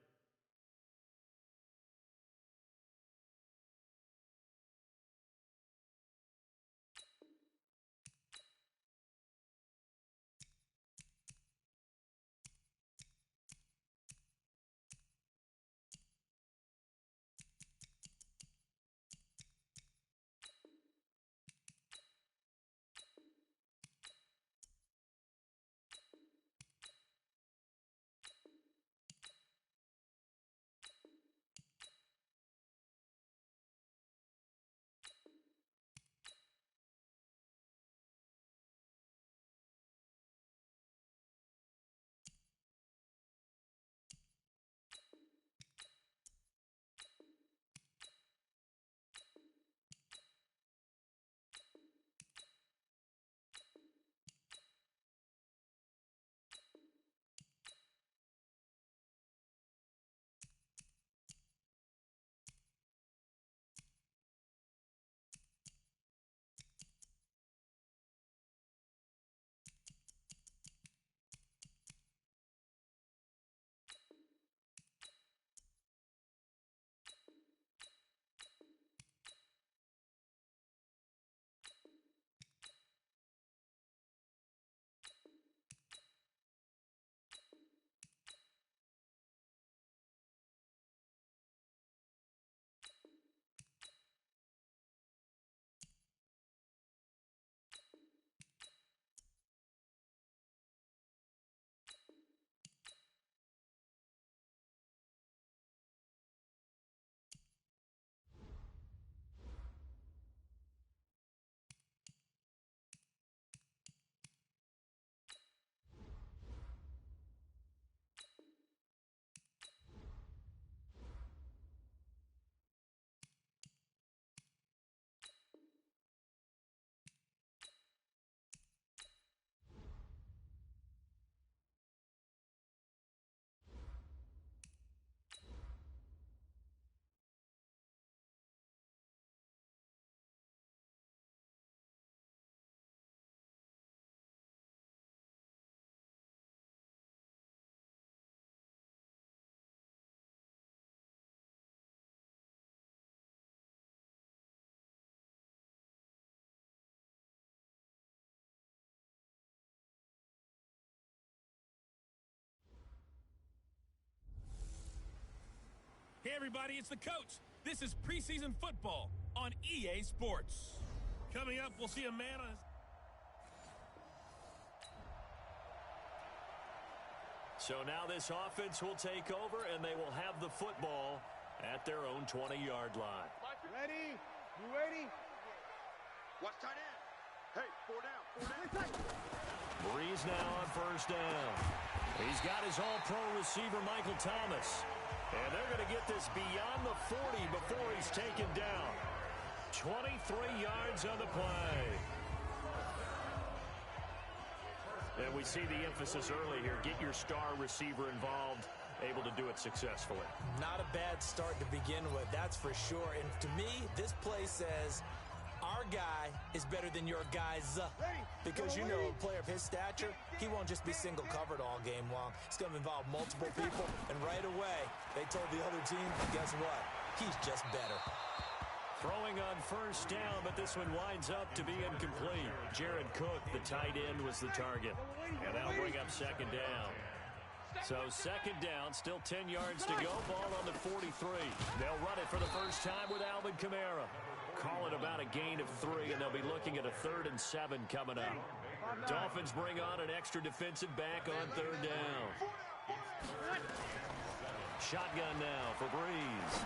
Hey, everybody, it's the coach. This is preseason football on EA Sports. Coming up, we'll see a man on his... So now this offense will take over, and they will have the football at their own 20-yard line. Ready? You ready? Watch tight end. Hey, 4 down. Breeze now on first down. He's got his all-pro receiver, Michael Thomas. And they're going to get this beyond the 40 before he's taken down. 23 yards on the play. And we see the emphasis early here. Get your star receiver involved, able to do it successfully. Not a bad start to begin with, that's for sure. And to me, this play says our guy is better than your guys. Because, you know, a player of his stature, he won't just be single covered all game long. It's going to involve multiple people. And right away, they told the other team, guess what? He's just better. Throwing on first down, but this one winds up to be incomplete. Jared Cook, the tight end, was the target. And that'll bring up second down. So second down, still 10 yards to go. Ball on the 43. They'll run it for the first time with Alvin Kamara. Call it about a gain of 3, and they'll be looking at a 3rd and 7 coming up. Dolphins bring on an extra defensive back on third down. Shotgun now for Breeze.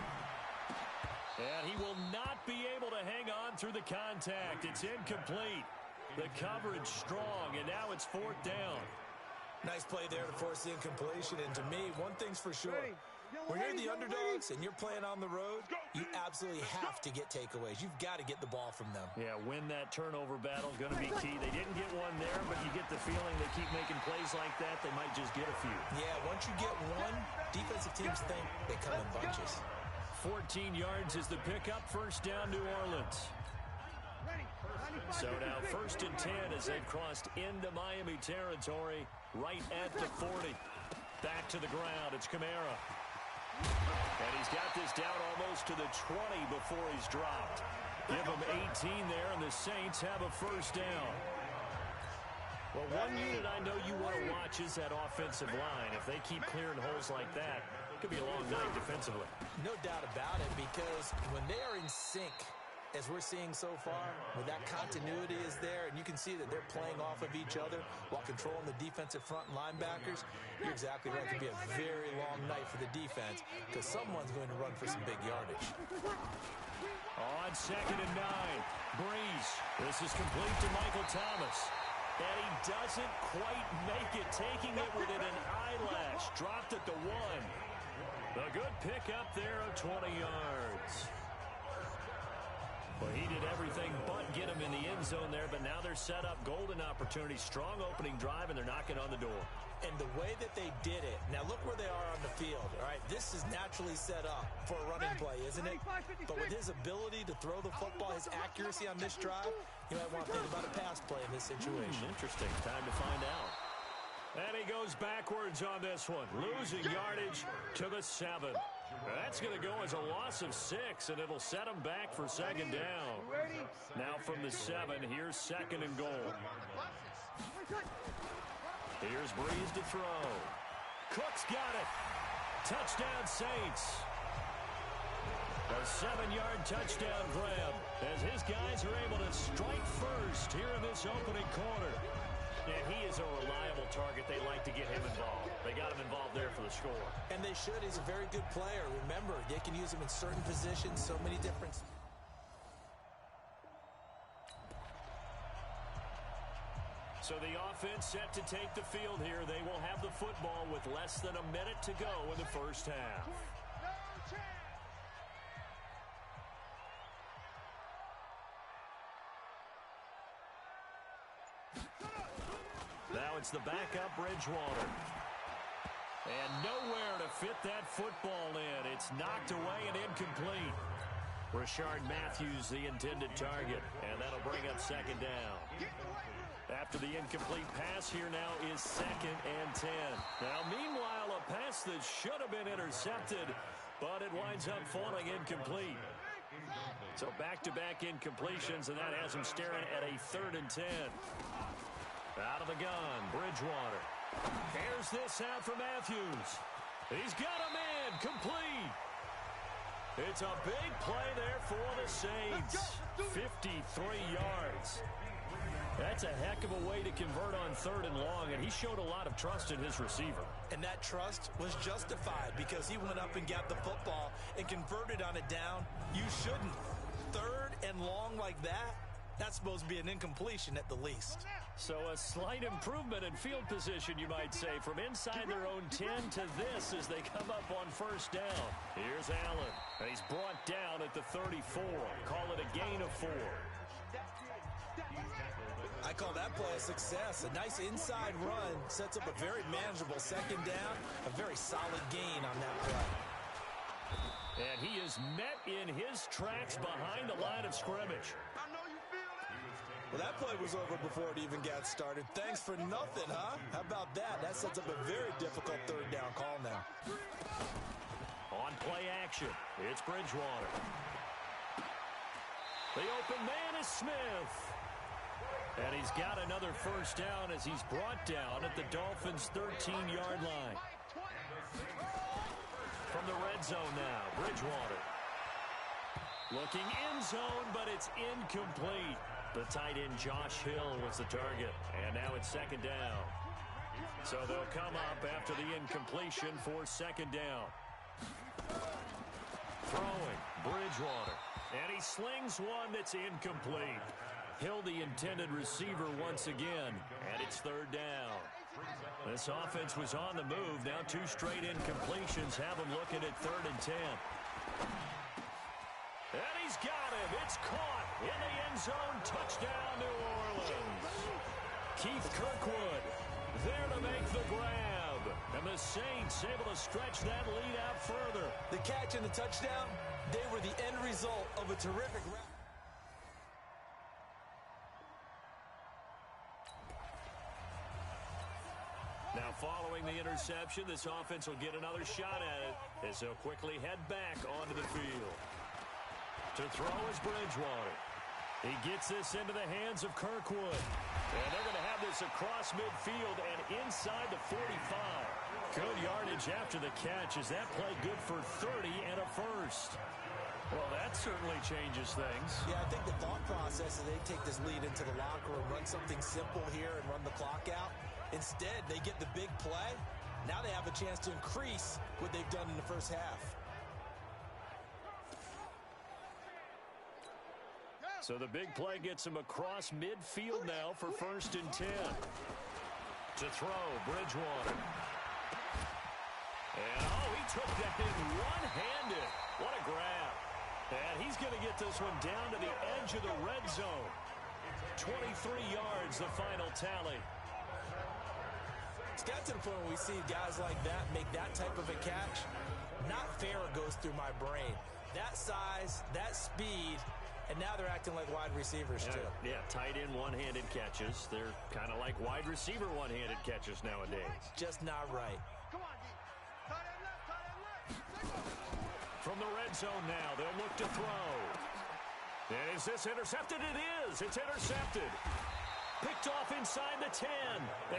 And he will not be able to hang on through the contact. It's incomplete. The coverage strong, and now it's 4th down. Nice play there to force the incompletion. And to me, one thing's for sure. When you're the underdogs and you're playing on the road, you absolutely have to get takeaways. You've got to get the ball from them. Yeah, win that turnover battle, going to be key. They didn't get one there, but you get the feeling they keep making plays like that, they might just get a few. Yeah, once you get one, defensive teams think they come in bunches. 14 yards is the pickup. First down, New Orleans. So now 1st and 10 as they've crossed into Miami territory right at the 40. Back to the ground. It's Kamara. And he's got this down almost to the 20 before he's dropped. Give him 18 there, and the Saints have a first down. Well, one unit I know you want to watch is that offensive line. If they keep clearing holes like that, it could be a long night defensively. No doubt about it, because when they are in sync, as we're seeing so far, when that continuity is there, and you can see that they're playing off of each other while controlling the defensive front linebackers, you're exactly right. It could be a very long night for the defense because someone's going to run for some big yardage. On 2nd and 9, Breeze. This is complete to Michael Thomas. And he doesn't quite make it, taking it within an eyelash. Dropped at the 1. A good pickup there of 20 yards. Well, he did everything but get him in the end zone there, but now they're set up golden opportunity, strong opening drive, and they're knocking on the door. And the way that they did it, now look where they are on the field, all right? This is naturally set up for a running play, isn't it? But with his ability to throw the football, his accuracy on this drive, you might want to think about a pass play in this situation. Interesting. Time to find out. And he goes backwards on this one, losing yardage to the 7. That's going to go as a loss of 6, and it'll set him back for 2nd down. Now from the 7, here's 2nd and goal. Here's Breeze to throw. Cook's got it. Touchdown, Saints. A 7-yard touchdown grab as his guys are able to strike first here in this opening quarter. And he is a reliable target. They like to get him involved. They got him involved there for the score. And they should. He's a very good player. Remember, they can use him in certain positions, so many different. So the offense set to take the field here. They will have the football with less than a minute to go in the first half. Now it's the backup Bridgewater. And nowhere to fit that football in. It's knocked away and incomplete. Rashard Matthews, the intended target. And that'll bring up 2nd down. After the incomplete pass, here now is 2nd and 10. Now, meanwhile, a pass that should have been intercepted, but it winds up falling incomplete. So back-to-back incompletions, and that has him staring at a 3rd and 10. Out of the gun, Bridgewater. Here's this out for Matthews. He's got him in, complete. It's a big play there for the Saints. 53 yards. That's a heck of a way to convert on 3rd and long, and he showed a lot of trust in his receiver. And that trust was justified because he went up and got the football and converted on a down. You shouldn't. 3rd and long like that, that's supposed to be an incompletion at the least. So a slight improvement in field position, you might say, from inside their own 10 to this as they come up on 1st down. Here's Allen, and he's brought down at the 34. Call it a gain of 4. I call that play a success. A nice inside run sets up a very manageable 2nd down, a very solid gain on that play. And he is met in his tracks behind the line of scrimmage. Well, that play was over before it even got started. Thanks for nothing, huh? How about that? That sets up a very difficult 3rd down call now. On play action, it's Bridgewater. The open man is Smith. And he's got another 1st down as he's brought down at the Dolphins' 13-yard line. From the red zone now, Bridgewater. Looking end zone, but it's incomplete. The tight end Josh Hill was the target. And now it's 2nd down. So they'll come up after the incompletion for 2nd down. Throwing, Bridgewater. And he slings one that's incomplete. Hill, the intended receiver once again. And it's 3rd down. This offense was on the move. Now 2 straight incompletions have him looking at 3rd and 10. And he's got him. It's caught in the end zone. Touchdown, New Orleans. Keith Kirkwood there to make the grab. And the Saints able to stretch that lead out further. The catch and the touchdown, they were the end result of a terrific round. Now, following the interception, this offense will get another shot at it as they'll quickly head back onto the field. To throw is Bridgewater. He gets this into the hands of Kirkwood. And they're going to have this across midfield and inside the 45. Good yardage after the catch. Is that play good for 30 and a first? Well, that certainly changes things. Yeah, I think the thought process is they take this lead into the locker room, run something simple here and run the clock out. Instead, they get the big play. Now they have a chance to increase what they've done in the first half. So the big play gets him across midfield now for 1st and 10. To throw, Bridgewater. And, he took that in one-handed. What a grab. And he's going to get this one down to the edge of the red zone. 23 yards, the final tally. It's got to the point where we see guys like that make that type of a catch. Not fair goes through my brain. That size, that speed, and now they're acting like wide receivers, too. Yeah, tight end one-handed catches. They're kind of like wide receiver one-handed catches nowadays. Just not right. Come on, D. Tight end left, tight end right. From the red zone now, they'll look to throw. And is this intercepted? It is. It's intercepted. Picked off inside the 10.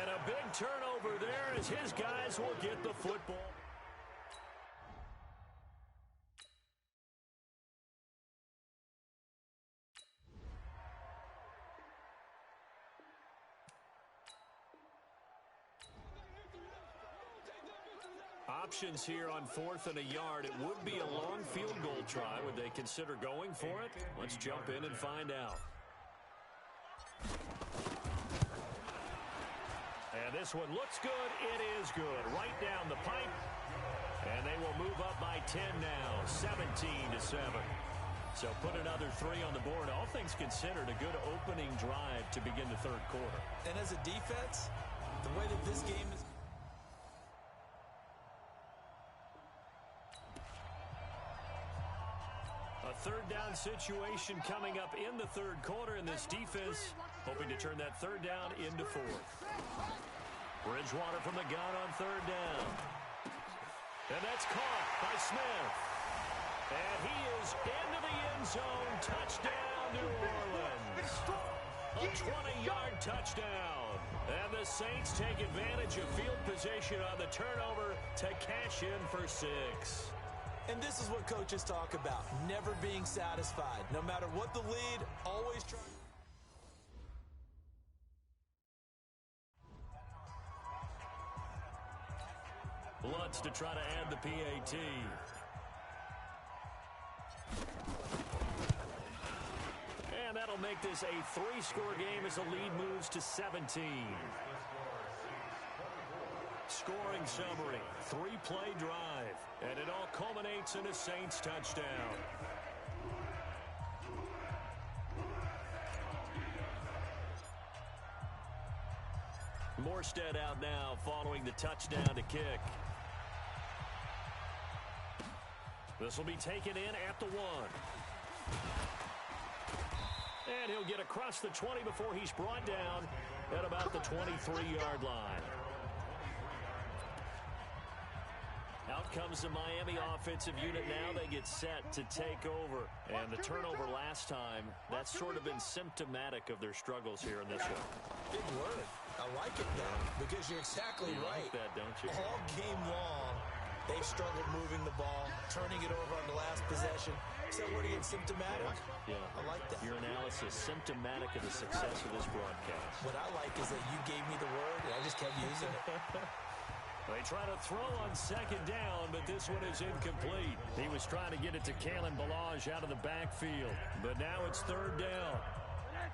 And a big turnover there as his guys will get the football. Options here on 4th and a yard. It would be a long field goal try. Would they consider going for it? Let's jump in and find out. And this one looks good. It is good. Right down the pipe. And they will move up by 10 now. 17-7. So put another 3 on the board. All things considered, a good opening drive to begin the third quarter. And as a defense, the way that this game is... A third down situation coming up in the third quarter, and this defense hoping to turn that third down into 4th. Bridgewater from the gun on 3rd down. And that's caught by Smith. And he is into the end zone. Touchdown, New Orleans. A 20-yard touchdown. And the Saints take advantage of field position on the turnover to cash in for 6. And this is what coaches talk about, never being satisfied. No matter what the lead, always try. Lutz to try to add the PAT. And that'll make this a 3-score game as the lead moves to 17. Scoring summary, 3-play drive, and it all culminates in a Saints touchdown. Morstead out now following the touchdown to kick. This will be taken in at the 1. And he'll get across the 20 before he's brought down at about the 23-yard line. Out comes the Miami offensive unit now. They get set to take over. And the turnover last time, that's sort of been symptomatic of their struggles here in this one. Big word. I like it, though, because you're exactly right. You like that, don't you? All game long, they've struggled moving the ball, turning it over on the last possession. So what are you, symptomatic? Yeah. I like that. Your analysis, symptomatic of the success of this broadcast. What I like is that you gave me the word, and I just kept using it. They try to throw on 2nd down, but this one is incomplete. He was trying to get it to Kalen Ballage out of the backfield, but now it's 3rd down.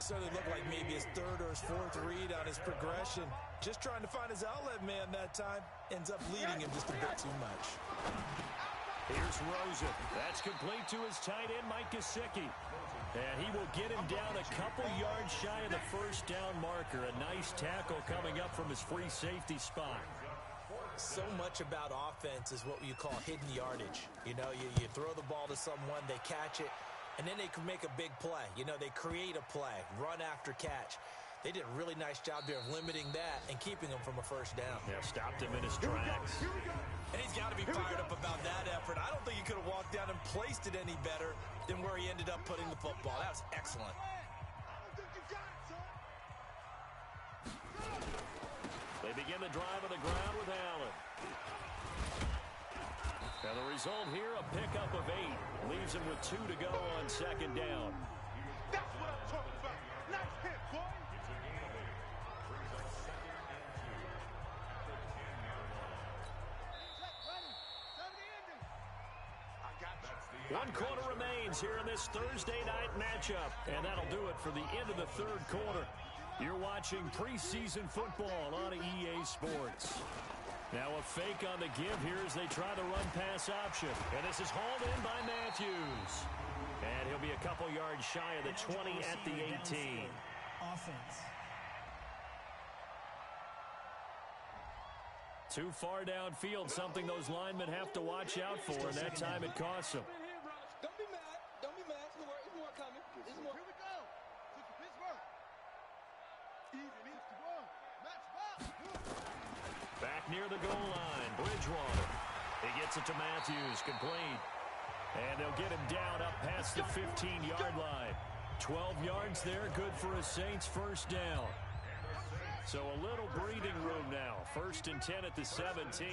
Certainly looked like maybe his 3rd or his 4th read on his progression. Just trying to find his outlet man that time. Ends up leading him just a bit too much. Here's Rosen. That's complete to his tight end, Mike Gesicki. And he will get him down a couple yards shy of the 1st down marker. A nice tackle coming up from his free safety spot. So much about offense is what you call hidden yardage. You know, you throw the ball to someone, they catch it, and then they can make a big play. You know, they create a play, run after catch. They did a really nice job there of limiting that and keeping him from a first down. Yeah, stopped him in his tracks. And he's got to be fired up about that effort. I don't think he could have walked down and placed it any better than where he ended up putting the football. That was excellent. They begin the drive on the ground with Allen. And the result here, a pickup of 8. Leaves him with 2 to go on second down. That's what I'm talking about. Nice hit, boy. One quarter remains here in this Thursday night matchup. And that'll do it for the end of the third quarter. You're watching preseason football on EA Sports. Now a fake on the give here as they try the run-pass option. And this is hauled in by Matthews. And he'll be a couple yards shy of the 20 at the 18. Offense. Too far downfield, something those linemen have to watch out for, and that time it costs them. Don't be mad. Don't be mad. There's more coming. There's more. Here we go. Pittsburgh. Even each one. Match ball. Back near the goal line, Bridgewater. He gets it to Matthews, complete. And they'll get him down up past the 15-yard line. 12 yards there, good for a Saints first down. So a little breathing room now. 1st and 10 at the 17.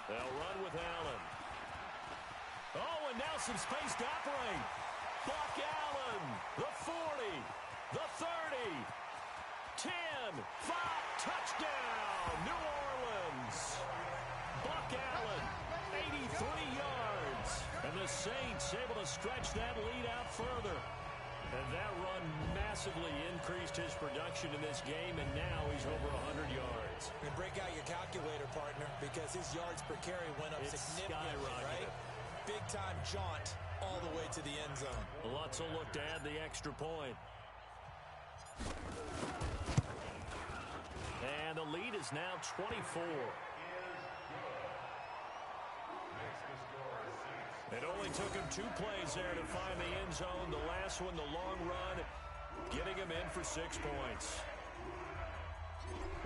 They'll run with Allen. Oh, and now some space to operate. Buck Allen, the 40, the 30, 10, 5, touchdown, New Orleans. Buck Allen, 83 yards. And the Saints able to stretch that lead out further. And that run massively increased his production in this game, and now he's over 100 yards. And break out your calculator, partner, because his yards per carry went up significantly, right? Big-time jaunt all the way to the end zone. Lutz will look to add the extra point. And the lead is now 24. It only took him 2 plays there to find the end zone. The last one, the long run, getting him in for 6 points.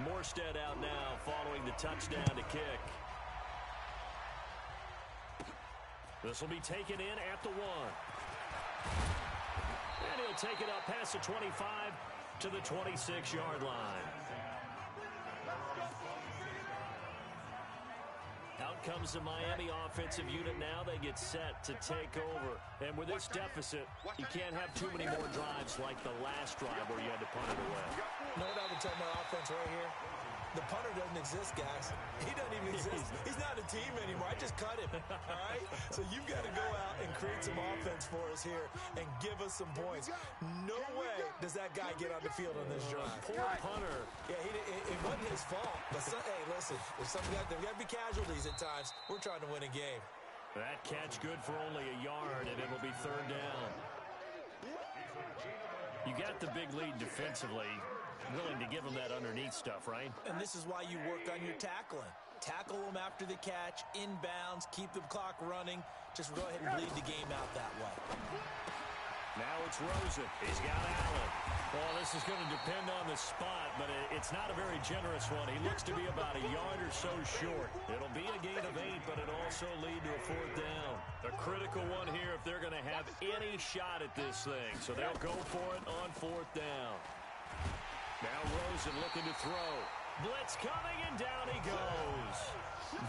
Morstead out now following the touchdown to kick. This will be taken in at the 1. And he'll take it up past the 25 to the 26-yard line. Out comes the Miami offensive unit now. They get set to take over. And with this deficit, you can't have too many more drives like the last drive where you had to punt it away. You know what I would tell my offense right here? The punter doesn't exist, guys. He doesn't even exist. He's not a team anymore. I just cut him, all right? So you've got to go out and create some offense for us here and give us some points. No way does that guy get on the field on this drive. Poor punter. Yeah, it wasn't his fault. But, hey, listen, there's got to be casualties at times. We're trying to win a game. That catch good for only a yard, and it'll be 3rd down. You got the big lead defensively. Willing to give them that underneath stuff, right? And this is why you work on your tackling. Tackle them after the catch, inbounds, keep the clock running. Just go ahead and bleed the game out that way. Now it's Rosen. He's got Allen. Well, this is going to depend on the spot, but it's not a very generous one. He looks to be about a yard or so short. It'll be a gain of 8, but it'll also lead to a 4th down. A critical one here if they're going to have any shot at this thing. So they'll go for it on 4th down. Now Rosen looking to throw. Blitz coming, and down he goes.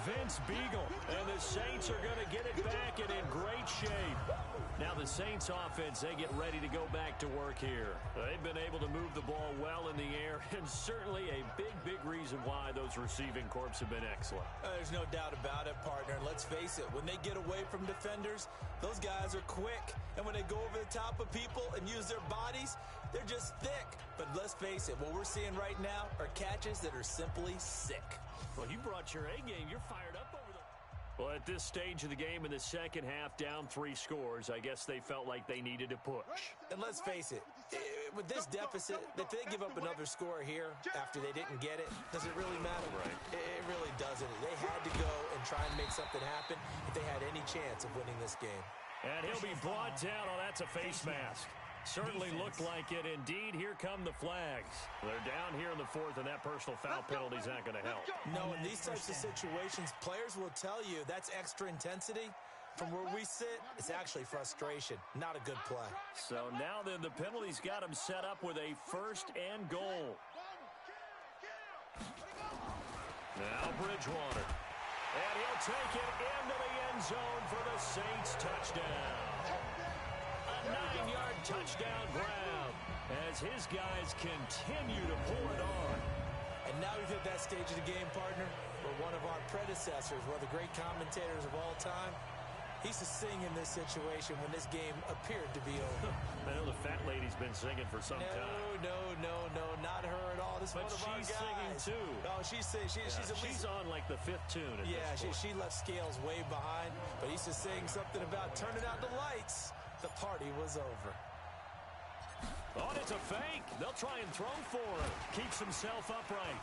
Vince Beagle, and the Saints are going to get it back and in great shape. Now the Saints offense, they get ready to go back to work here. They've been able to move the ball well in the air, and certainly a big reason why those receiving corps have been excellent. There's no doubt about it, partner. And let's face it, when they get away from defenders, those guys are quick. And when they go over the top of people and use their bodies, they're just thick. But let's face it, what we're seeing right now are catches that are simply sick. Well, you brought your A game. You're fired up over there. Well, at this stage of the game in the second half, down 3 scores, I guess they felt like they needed to push. And let's face it, with this deficit, if they give up another score here after they didn't get it, does it really matter? Right. It really doesn't. They had to go and try and make something happen if they had any chance of winning this game. And he'll be brought down. Oh, that's a face mask. Certainly looked like it. Indeed, here come the flags. They're down here in the fourth, and that personal foul penalty is not going to help. No, in these types of situations, players will tell you that's extra intensity. From where we sit, it's actually frustration. Not a good play. So now then, the penalty's got him set up with a 1st and goal. Now Bridgewater. And he'll take it into the end zone for the Saints touchdown. A 9-yard touchdown grab as his guys continue to pull it on. And now we've hit that stage of the game, partner, where one of our predecessors, one of the great commentators of all time, he used to sing in this situation when this game appeared to be over. I know the fat lady's been singing for some time. No, not her at all. This is one of our guys. She's singing too. Oh, she's on like the 5th tune at this point. She left Scales way behind, but he used to sing something about turning out the lights. The party was over. Oh, and it's a fake. They'll try and throw for it. Keeps himself upright.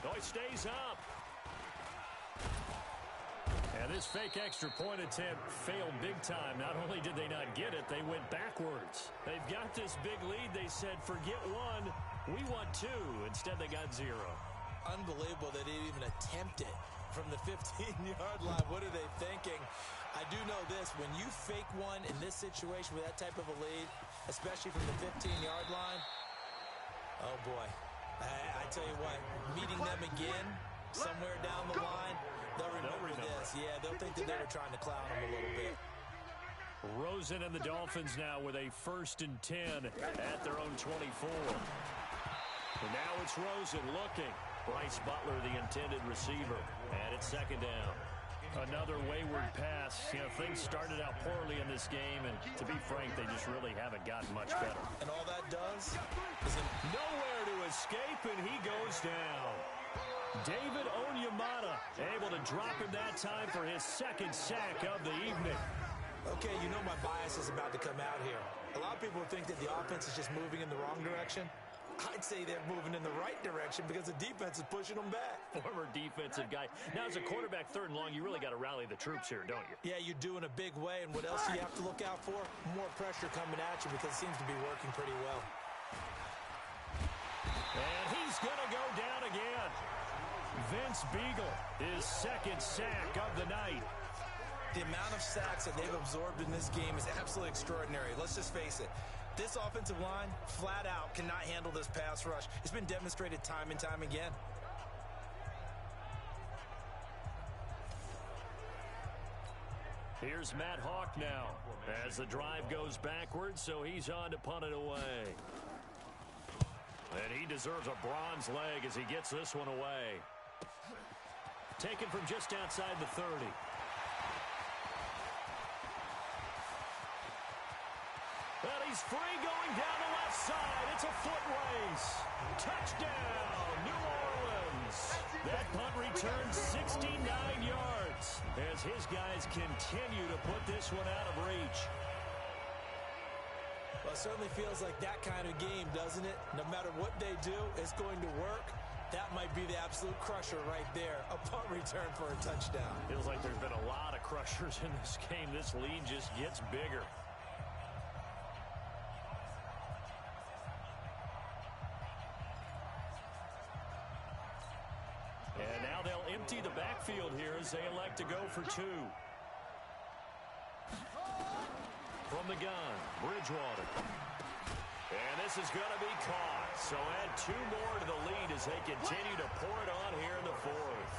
Oh, he stays up. And this fake extra point attempt failed big time. Not only did they not get it, they went backwards. They've got this big lead. They said, forget 1, we want 2. Instead, they got 0. Unbelievable they didn't even attempt it from the 15-yard line. What are they thinking? I do know this. When you fake one in this situation with that type of a lead, especially from the 15-yard line, oh, boy. I tell you what, meeting them again somewhere down the line, they'll remember this. Yeah, they'll think that they were trying to clown them a little bit. Rosen and the Dolphins now with a 1st and 10 at their own 24. And now it's Rosen looking. Bryce Butler, the intended receiver. And it's 2nd down. Another wayward pass. You know, things started out poorly in this game, and to be frank, they just really haven't gotten much better. And all that does is nowhere to escape, and he goes down. David Onyemata able to drop him that time for his 2nd sack of the evening. Okay, you know my bias is about to come out here. A lot of people think that the offense is just moving in the wrong direction. I'd say they're moving in the right direction because the defense is pushing them back. Former defensive guy. Now, as a quarterback 3rd and long, you really got to rally the troops here, don't you? Yeah, you do in a big way. And what else do you have to look out for? More pressure coming at you because it seems to be working pretty well. And he's going to go down again. Vince Beagle, his 2nd sack of the night. The amount of sacks that they've absorbed in this game is absolutely extraordinary. Let's just face it. This offensive line, flat out, cannot handle this pass rush. It's been demonstrated time and time again. Here's Matt Hawk now as the drive goes backwards, so he's on to punt it away. And he deserves a bronze leg as he gets this one away. Taken from just outside the 30. And he's free going down the left side. It's a foot race. Touchdown, New Orleans. That punt returns 69 yards as his guys continue to put this one out of reach. Well, it certainly feels like that kind of game, doesn't it? No matter what they do, it's going to work. That might be the absolute crusher right there. A punt return for a touchdown. Feels like there's been a lot of crushers in this game. This lead just gets bigger. And now they'll empty the backfield here as they elect to go for 2. From the gun, Bridgewater. And this is going to be caught. So add 2 more to the lead as they continue to pour it on here in the 4th.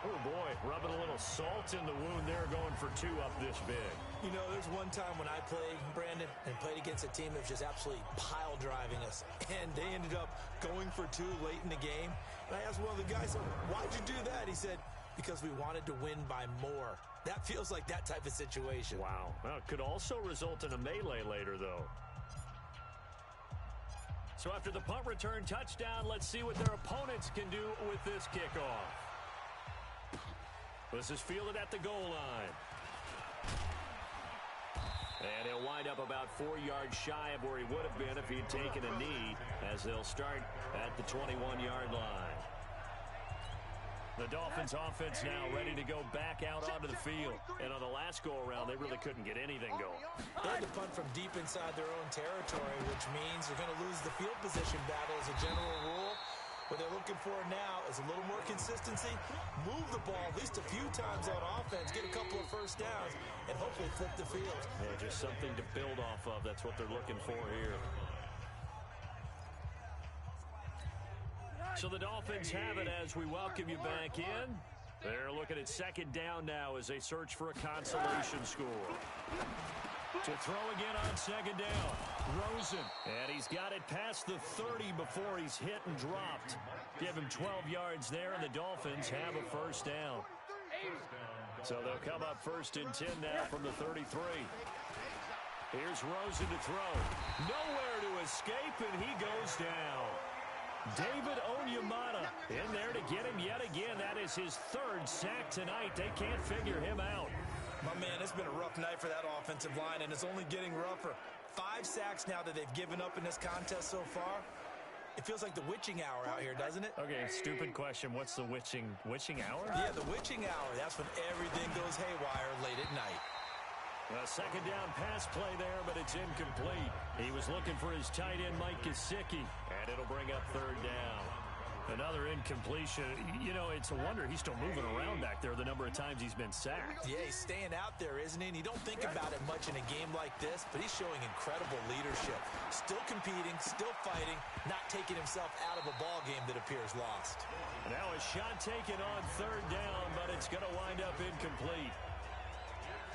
Oh, boy, rubbing a little salt in the wound there, going for 2 up this big. You know, there's one time when I played, Brandon, and played against a team that was just absolutely pile driving us. And they ended up going for 2 late in the game. And I asked one of the guys, why'd you do that? He said, because we wanted to win by more. That feels like that type of situation. Wow. Well, it could also result in a melee later, though. So after the punt return touchdown, let's see what their opponents can do with this kickoff. This is fielded at the goal line. And he'll wind up about 4 yards shy of where he would have been if he had taken a knee, as they'll start at the 21-yard line. The Dolphins offense now ready to go back out onto the field. And on the last go-around, they really couldn't get anything going. They had to punt from deep inside their own territory, which means they're going to lose the field position battle as a general rule. What they're looking for now is a little more consistency, move the ball at least a few times on offense, get a couple of first downs, and hopefully flip the field. Yeah, just something to build off of. That's what they're looking for here. So the Dolphins have it as we welcome you back in. They're looking at second down now as they search for a consolation score. To throw again on second down, Rosen. And he's got it past the 30 before he's hit and dropped. Give him 12 yards there, and the Dolphins have a first down. So they'll come up first and 10 now from the 33. Here's Rosen to throw. Nowhere to escape, and he goes down. David Onyemata in there to get him yet again. That is his third sack tonight. They can't figure him out. My man, it's been a rough night for that offensive line, and it's only getting rougher. 5 sacks now that they've given up in this contest so far. It feels like the witching hour out here, doesn't it? Okay, stupid question. What's the witching hour? Yeah, the witching hour. That's when everything goes haywire late at night. A second down pass play there, but it's incomplete. He was looking for his tight end, Mike Gesicki, and it'll bring up third down. Another incompletion. You know, it's a wonder he's still moving around back there the number of times he's been sacked. Yeah, he's staying out there, isn't he? And you don't think about it much in a game like this, but he's showing incredible leadership. Still competing, still fighting, not taking himself out of a ball game that appears lost. Now a shot taken on third down, but it's going to wind up incomplete.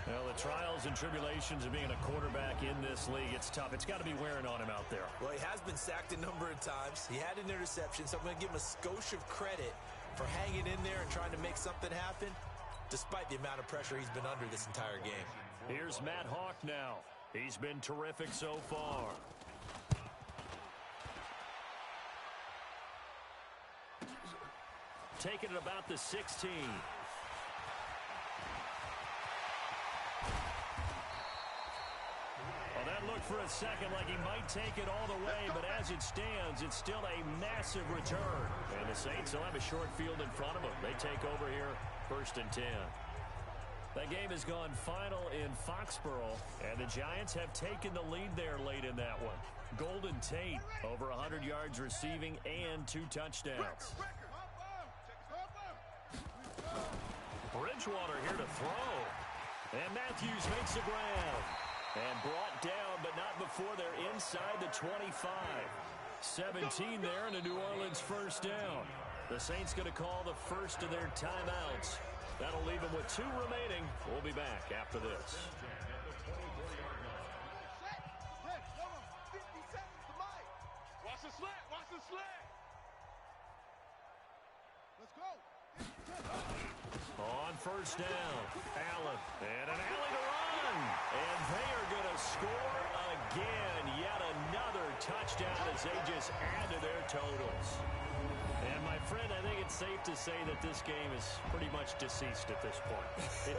Well, the trials and tribulations of being a quarterback in this league, it's tough. It's got to be wearing on him out there. Well, he has been sacked a number of times. He had an interception, so I'm going to give him a skosh of credit for hanging in there and trying to make something happen, despite the amount of pressure he's been under this entire game. Here's Matt Hawk now. He's been terrific so far. Taking it about the 16. That looked for a second like he might take it all the way, but as it stands, it's still a massive return. And the Saints will have a short field in front of them. They take over here, first and 10. That game has gone final in Foxborough, and the Giants have taken the lead there late in that one. Golden Tate, over 100 yards receiving and 2 touchdowns. Bridgewater here to throw. And Matthews makes the grab. And brought down, but not before they're inside the 25. 17 there, and a New Orleans first down. The Saints going to call the first of their timeouts. That'll leave them with 2 remaining. We'll be back after this. Watch the slant, watch the slant. Let's go. On first down, Allen, and an alley to run. And they are going to score again. Yet another touchdown as they just add to their totals. And my friend, I think it's safe to say that this game is pretty much deceased at this point.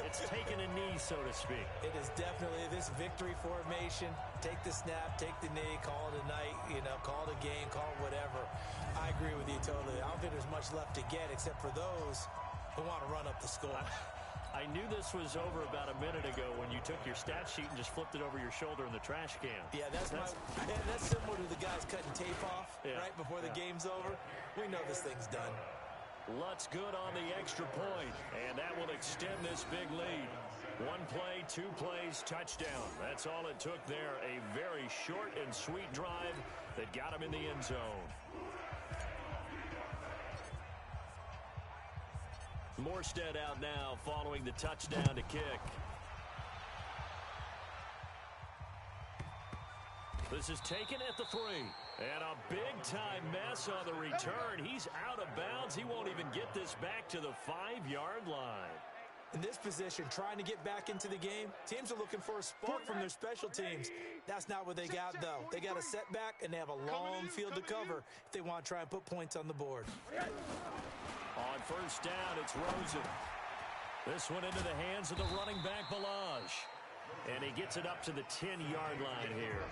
It's taken a knee, so to speak. It is definitely this victory formation. Take the snap, take the knee, call it a night, call it a game, call it whatever. I agree with you totally. I don't think there's much left to get except for those who want to run up the score. I knew this was over about a minute ago when you took your stat sheet and just flipped it over your shoulder in the trash can. Yeah, that's similar to the guys cutting tape off right before the game's over. We know this thing's done. Lutz good on the extra point, and that will extend this big lead. 1 play, 2 plays, touchdown. That's all it took there. A very short and sweet drive that got him in the end zone. Morstead out now following the touchdown to kick. This is taken at the 3. And a big-time mess on the return. He's out of bounds. He won't even get this back to the 5-yard line. In this position, trying to get back into the game, teams are looking for a spark from their special teams. That's not what they got, though. They got a setback, and they have a long field to cover if they want to try and put points on the board. On first down, it's Rosen. This one into the hands of the running back, Balaj. And he gets it up to the 10-yard line here.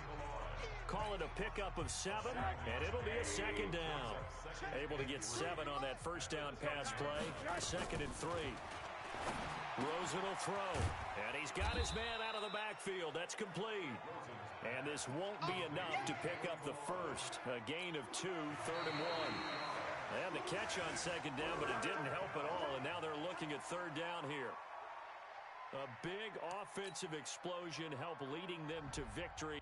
Call it a pickup of 7, and it'll be a second down. Able to get 7 on that first down pass play. 2nd and 3. Rosen will throw, and he's got his man out of the backfield. That's complete. And this won't be enough to pick up the first. A gain of 2, 3rd and 1. They had the catch on 2nd down, but it didn't help at all, and now they're looking at 3rd down here. A big offensive explosion helped leading them to victory.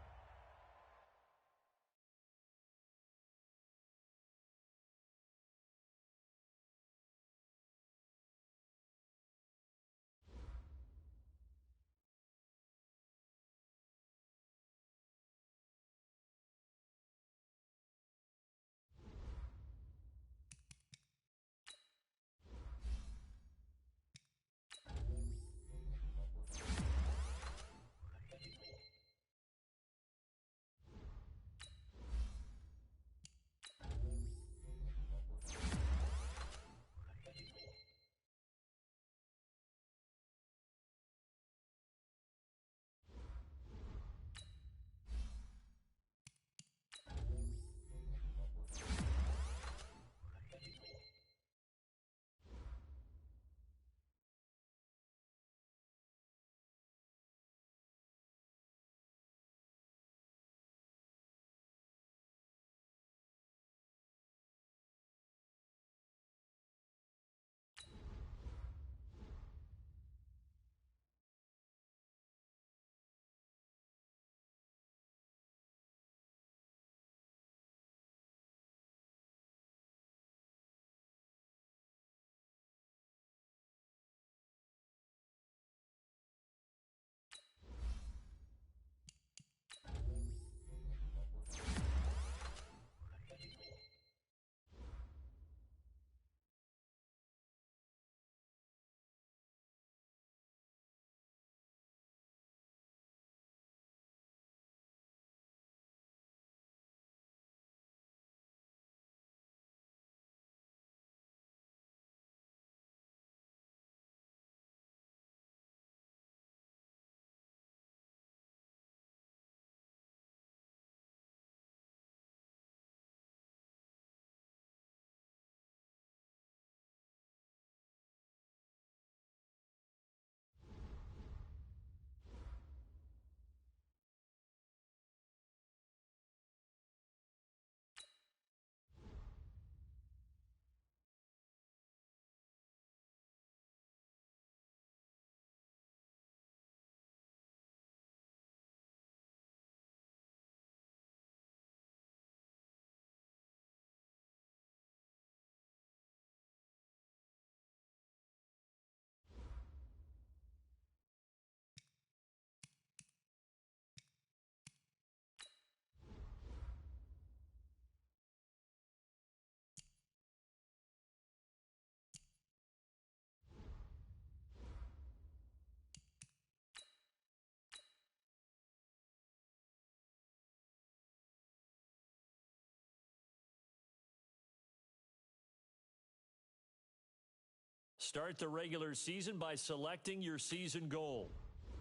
Start the regular season by selecting your season goal.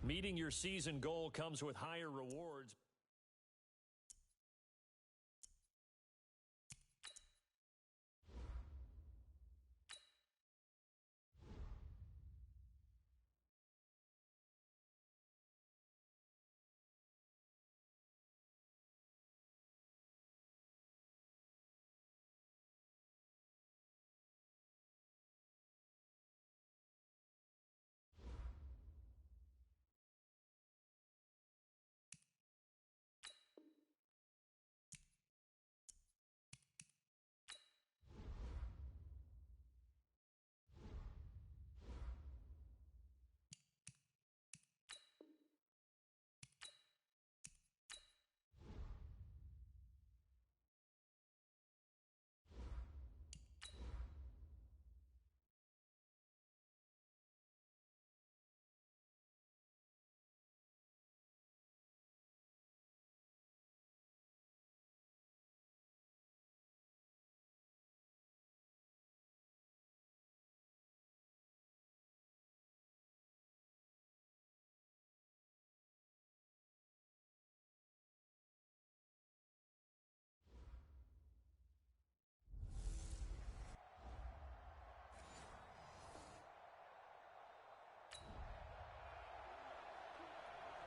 Meeting your season goal comes with higher rewards.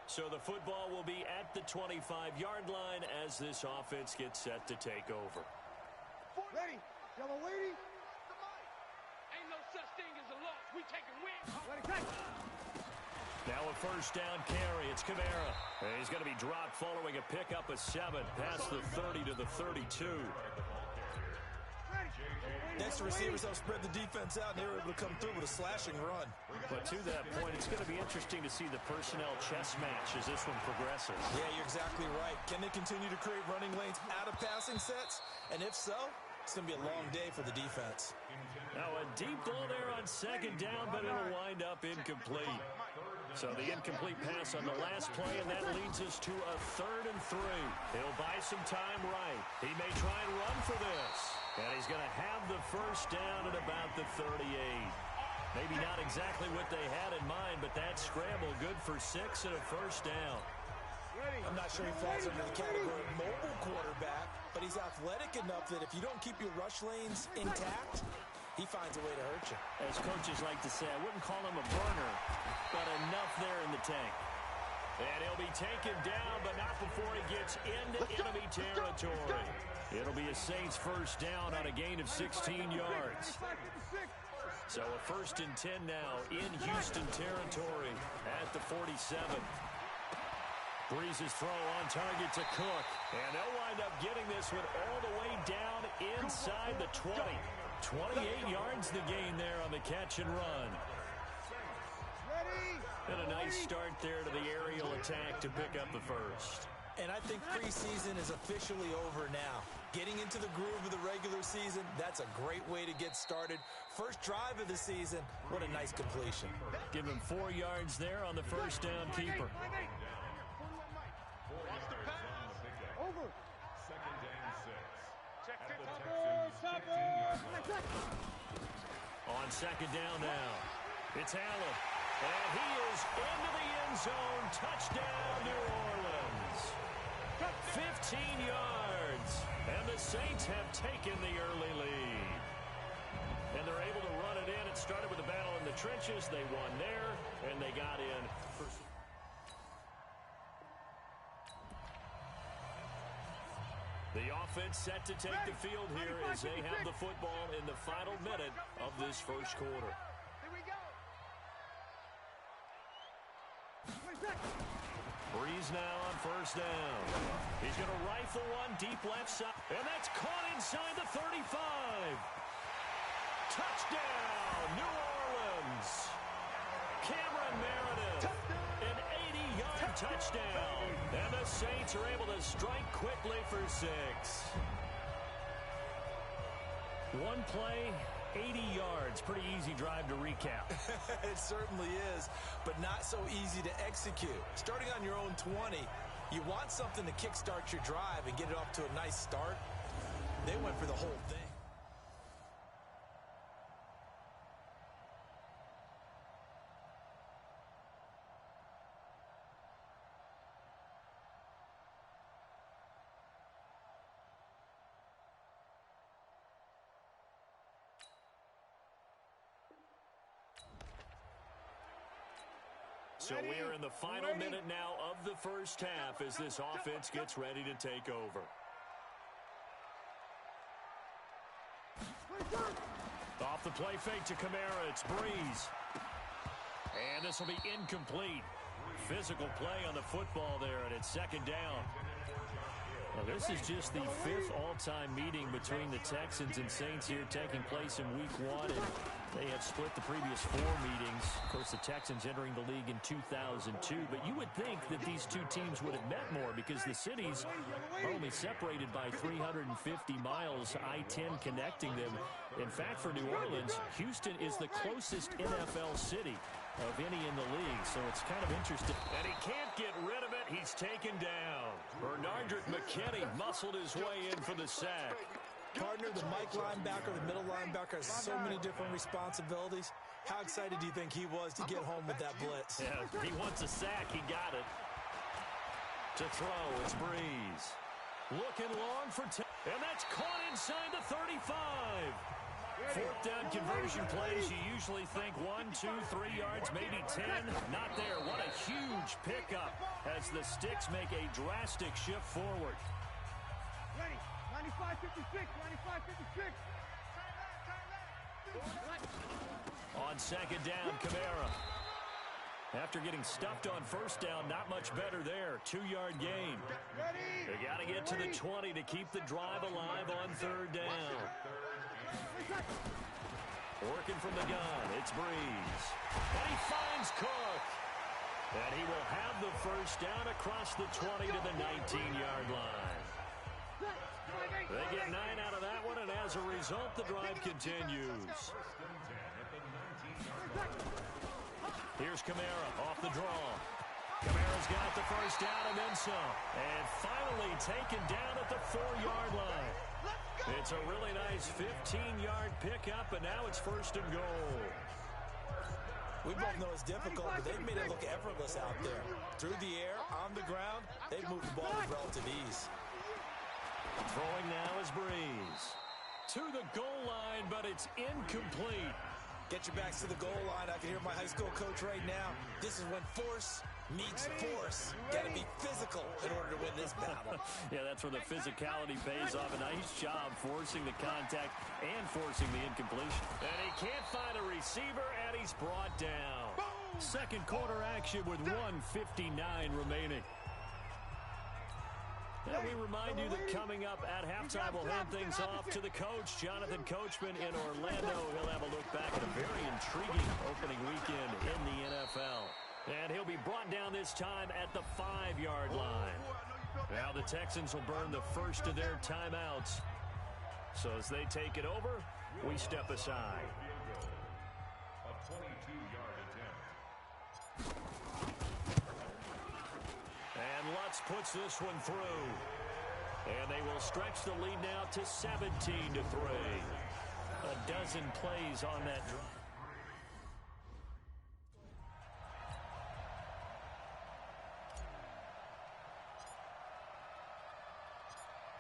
So the football will be at the 25-yard line as this offense gets set to take over. Ready. Yellow lady. Ain't no such thing as a loss. We taking wins. Ready, catch. Now a first down carry. It's Kamara. He's going to be dropped following a pickup of 7 past the 30 to the 32. Next, the receivers help spread the defense out, and they were able to come through with a slashing run. But to that point, it's going to be interesting to see the personnel chess match as this one progresses. Yeah, you're exactly right. Can they continue to create running lanes out of passing sets? And if so, it's going to be a long day for the defense. Now a deep ball there on second down, but it'll wind up incomplete. So the incomplete pass on the last play, and that leads us to a 3rd and 3. He'll buy some time right. He may try and run for this. And he's going to have the first down at about the 38. Maybe not exactly what they had in mind, but that scramble good for 6 and a first down. I'm not sure he falls under the category of mobile quarterback, but he's athletic enough that if you don't keep your rush lanes intact, he finds a way to hurt you. As coaches like to say, I wouldn't call him a burner, but enough there in the tank. And he'll be taken down, but not before he gets into enemy territory. It'll be a Saints first down on a gain of 16 yards. So a 1st and 10 now in Houston territory at the 47. Breeze's throw on target to Cook. And they'll wind up getting this one all the way down inside the 20. 28 yards the gain there on the catch and run. And a nice start there to the aerial attack to pick up the first. And I think preseason is officially over now. Getting into the groove of the regular season, that's a great way to get started. First drive of the season, what a nice completion. Give him 4 yards there on the first down keeper. Over. 2nd and 6. Check At it. the Texans' 15-yard line. On second down now, it's Allen. And he is into the end zone. Touchdown, New Orleans. 15 yards. And the Saints have taken the early lead. And they're able to run it in. It started with a battle in the trenches. They won there, and they got in. The offense set to take the field here as they have the football in the final minute of this first quarter. Breeze now on first down. He's going to rifle one deep left side. And that's caught inside the 35. Touchdown, New Orleans. Cameron Meredith. An 80-yard touchdown. And the Saints are able to strike quickly for 6. One play, 80 yards. Pretty easy drive to recap. It certainly is, but not so easy to execute. Starting on your own 20, you want something to kickstart your drive and get it off to a nice start. They went for the whole thing. So we're in the final minute now of the first half as this offense gets ready to take over. Off the play fake to Kamara, it's Breeze. And this will be incomplete. Physical play on the football there, and it's second down. Well, this is just the 5th all-time meeting between the Texans and Saints here taking place in Week 1. And they have split the previous 4 meetings. Of course, the Texans entering the league in 2002. But you would think that these two teams would have met more because the cities are only separated by 350 miles, I-10 connecting them. In fact, for New Orleans, Houston is the closest NFL city of any in the league, so it's kind of interesting. And he can't get rid of it. He's taken down. Bernardrick McKinney muscled his way in for the sack. Partner, the Mike linebacker, the middle linebacker has so many different responsibilities. How excited do you think he was to get home with that blitz? Yeah, he wants a sack. He got it. To throw, it's Breeze. Looking long for and that's caught inside the 35. Fourth down conversion plays, you usually think 1, 2, 3 yards, maybe 10. Not there. What a huge pickup as the Sticks make a drastic shift forward. Ready. 95-56. 95-56. On second down, Kamara. After getting stuffed on first down, not much better there. 2-yard gain. They got to get to the 20 to keep the drive alive on third down. Working from the gun, it's Breeze. And he finds Cook. And he will have the first down across the 20 to the 19-yard line. They get 9 out of that one, and as a result, the drive continues. Here's Kamara off the draw. Kamara's got the first down and then some. And finally taken down at the 4-yard line. It's a really nice 15-yard pickup, and now it's first and goal. We both know it's difficult, but they've made it look effortless out there. Through the air, on the ground, they've moved the ball with relative ease. Throwing now is Breeze. To the goal line, but it's incomplete. Get your backs to the goal line. I can hear my high school coach right now. This is when force meets force. Got to be physical in order to win this battle. Yeah, that's where the physicality pays off. A nice job forcing the contact and forcing the incompletion. And he can't find a receiver, and he's brought down. Second quarter action with 1:59 remaining. And we remind you that coming up at halftime, we'll hand things off to the coach, Jonathan Coachman in Orlando. He'll have a look back at a very intriguing opening weekend in the NFL. And he'll be brought down this time at the 5-yard line. Now the Texans will burn the first of their timeouts. So as they take it over, we step aside. A 22-yard attempt. And Lutz puts this one through. And they will stretch the lead now to 17-3. A dozen plays on that drive.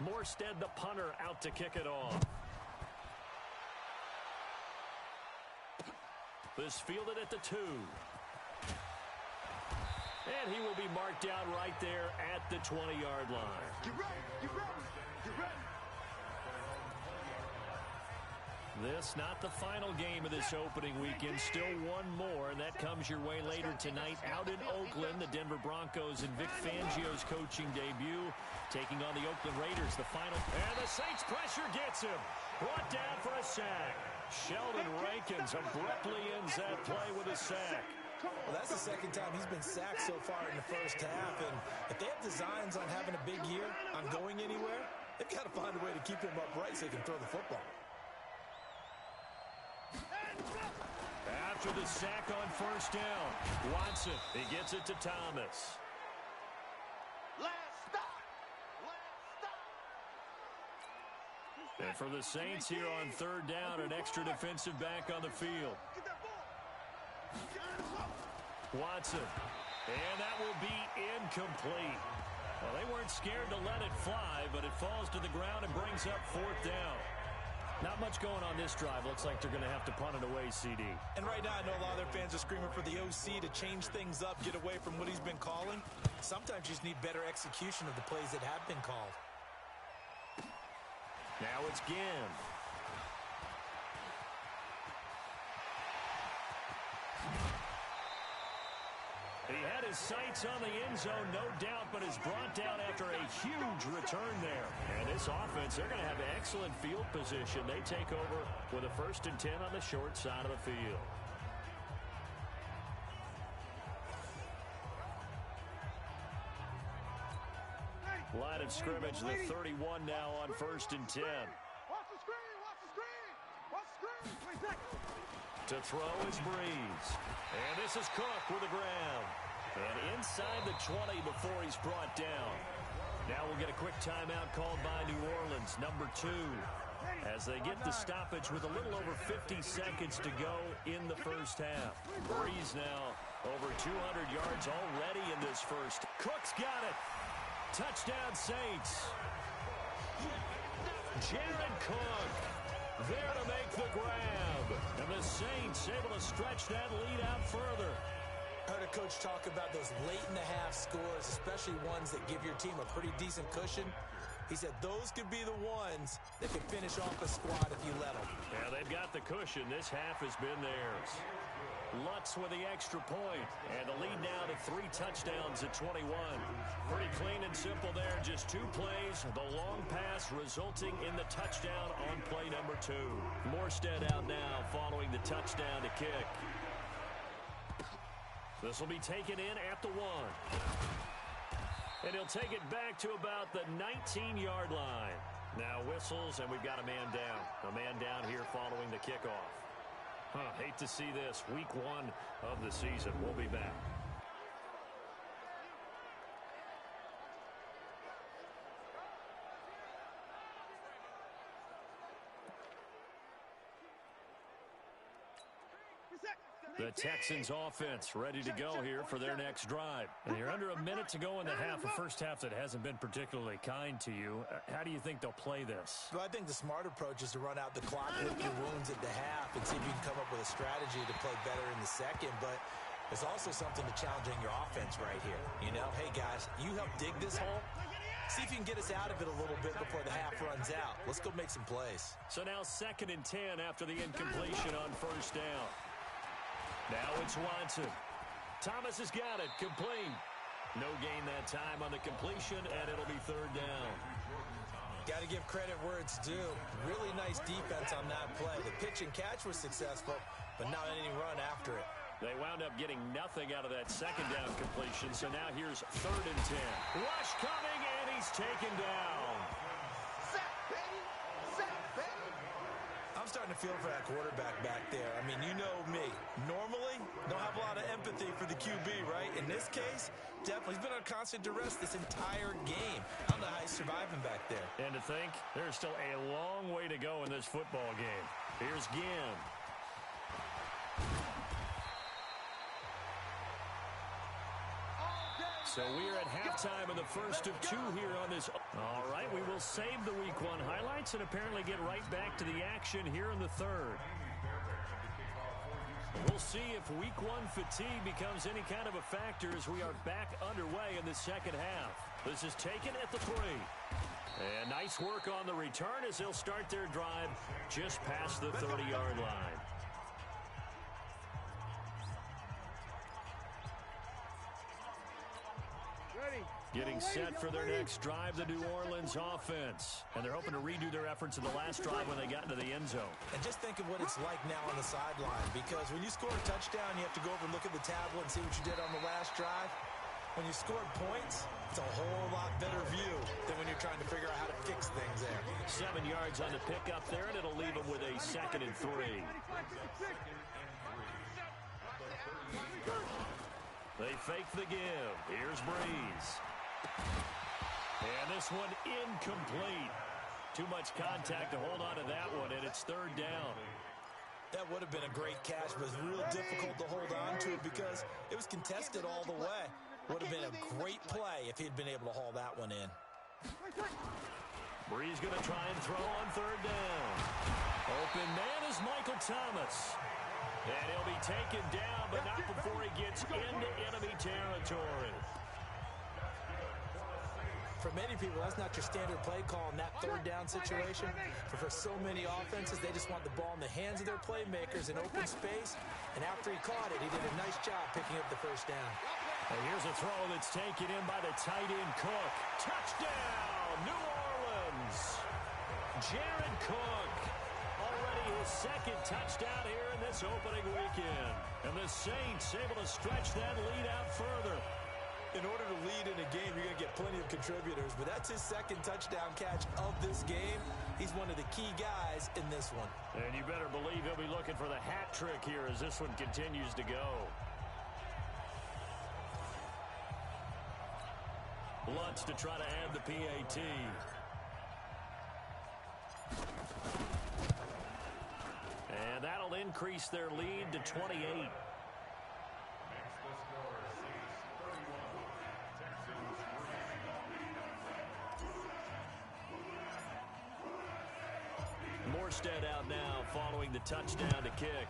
Morstead, the punter, out to kick it off. This fielded at the 2. And he will be marked down right there at the 20-yard line. Get ready, get ready, get ready. This not the final game of this opening weekend. Still one more, and that comes your way later tonight out in Oakland. The Denver Broncos and Vic Fangio's coaching debut taking on the Oakland Raiders. The final. And the Saints pressure gets him. Brought down for a sack. Sheldon Rankins abruptly ends that play with a sack. Well, that's the second time he's been sacked so far in the first half. And if they have designs on having a big year, on going anywhere, they've got to find a way to keep him upright so he can throw the football. After the sack on first down, Watson, he gets it to Thomas. And for the Saints here on third down, an extra defensive back on the field. Watson. And that will be incomplete. Well, they weren't scared to let it fly, but it falls to the ground and brings up fourth down. Not much going on this drive. Looks like they're going to have to punt it away, CD. And right now, I know a lot of their fans are screaming for the OC to change things up, get away from what he's been calling. Sometimes you just need better execution of the plays that have been called. Now it's Ginn. He had his sights on the end zone, no doubt, but is brought down after a huge return there. And this offense, they're going to have excellent field position. They take over with a 1st and 10 on the short side of the field. Line of scrimmage, the 31 now on 1st and 10. Watch the screen, watch the screen, watch the screen. To throw is Breeze. And this is Cook with the ground. And inside the 20 before he's brought down. Now we'll get a quick timeout called by New Orleans, number 2. As they get the stoppage with a little over 50 seconds to go in the first half. Breeze now over 200 yards already in this first. Cook's got it. Touchdown Saints. Jared Cook. There to make the grab. And the Saints able to stretch that lead out further. I heard a coach talk about those late-in-the-half scores, especially ones that give your team a pretty decent cushion. He said those could be the ones that could finish off a squad if you let them. Yeah, they've got the cushion. This half has been theirs. Lutz with the extra point, and the lead now to 3 touchdowns at 21. Pretty clean and simple there. Just 2 plays. The long pass resulting in the touchdown on play number 2. Morstead out now following the touchdown to kick. This will be taken in at the 1. And he'll take it back to about the 19-yard line. Now whistles, and we've got a man down. A man down here following the kickoff. Hate to see this. Week 1 of the season. We'll be back. The Texans offense ready to go here for their next drive. And you're under a minute to go in the half, a first half that hasn't been particularly kind to you. How do you think they'll play this? Well, I think the smart approach is to run out the clock, lick your wounds at the half, and see if you can come up with a strategy to play better in the second. But there's also something to challenging your offense right here. You know, hey, guys, you help dig this hole. See if you can get us out of it a little bit before the half runs out. Let's go make some plays. So now 2nd and 10 after the incompletion on first down. Now it's Watson. Thomas has got it. Complete. No gain that time on the completion, and it'll be 3rd down. Got to give credit where it's due. Really nice defense on that play. The pitch and catch was successful, but not any run after it. They wound up getting nothing out of that 2nd down completion, so now here's 3rd and 10. Rush coming, and he's taken down. I'm starting to feel for that quarterback back there. I mean, you know me. Normally, don't have a lot of empathy for the QB, right? In this case, definitely. He's been on constant duress this entire game. I don't know how he's surviving back there. And to think, there's still a long way to go in this football game. Here's Ginn. So we are at halftime of the first of 2 here on this. All right, we will save the Week 1 highlights and apparently get right back to the action here in the 3rd. We'll see if Week 1 fatigue becomes any kind of a factor as we are back underway in the 2nd half. This is taken at the 3. And nice work on the return as they'll start their drive just past the 30-yard line. Getting set for their next drive, the New Orleans offense. And they're hoping to redo their efforts in the last drive when they got into the end zone. And just think of what it's like now on the sideline, because when you score a touchdown, you have to go over and look at the tablet and see what you did on the last drive. When you scored points, it's a whole lot better view than when you're trying to figure out how to fix things there. 7 yards on the pickup there, and it'll leave them with a 2nd and 3. They fake the give. Here's Breeze. And this one incomplete. Too much contact to hold on to that one, and it's 3rd down. That would have been a great catch, but it's real difficult to hold on to it because it was contested all the way. Would have been a great play if he'd been able to haul that one in. Breeze going to try and throw on 3rd down. Open man is Michael Thomas. And he'll be taken down, but not before he gets into enemy territory. For many people, that's not your standard play call in that 3rd down situation. But for so many offenses, they just want the ball in the hands of their playmakers in open space. And after he caught it, he did a nice job picking up the 1st down. And here's a throw that's taken in by the tight end Cook. Touchdown, New Orleans. Jared Cook. Already his 2nd touchdown here in this opening weekend. And the Saints able to stretch that lead out further. In order to lead in a game, you're going to get plenty of contributors. But that's his 2nd touchdown catch of this game. He's one of the key guys in this one. And you better believe he'll be looking for the hat trick here as this one continues to go. Lutz to try to add the PAT. And that'll increase their lead to 28. Morstead out now following the touchdown to kick.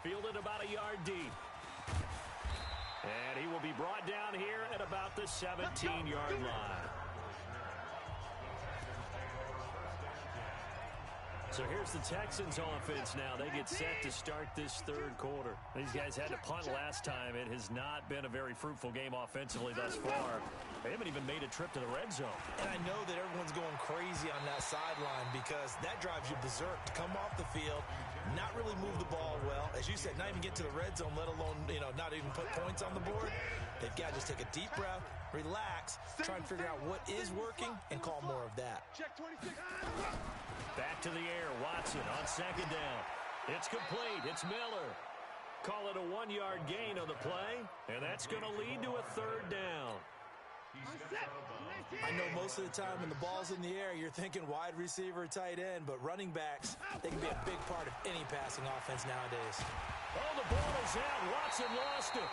Fielded about a yard deep. And he will be brought down here at about the 17-yard line. So here's the Texans offense now. They get set to start this third quarter. These guys had to punt last time. It has not been a very fruitful game offensively thus far. They haven't even made a trip to the red zone. And I know that everyone's going crazy on that sideline because that drives you berserk to come off the field, not really move the ball well. As you said, not even get to the red zone, let alone, not even put points on the board. They've got to just take a deep breath, relax, try and figure out what is working, and call more of that. Check 26. Back to the air. Watson on second down. It's complete. It's Miller. Call it a 1-yard gain on the play, and that's going to lead to a third down. I know most of the time when the ball's in the air, you're thinking wide receiver, tight end, but running backs, they can be a big part of any passing offense nowadays. Oh, the ball is out. Watson lost it.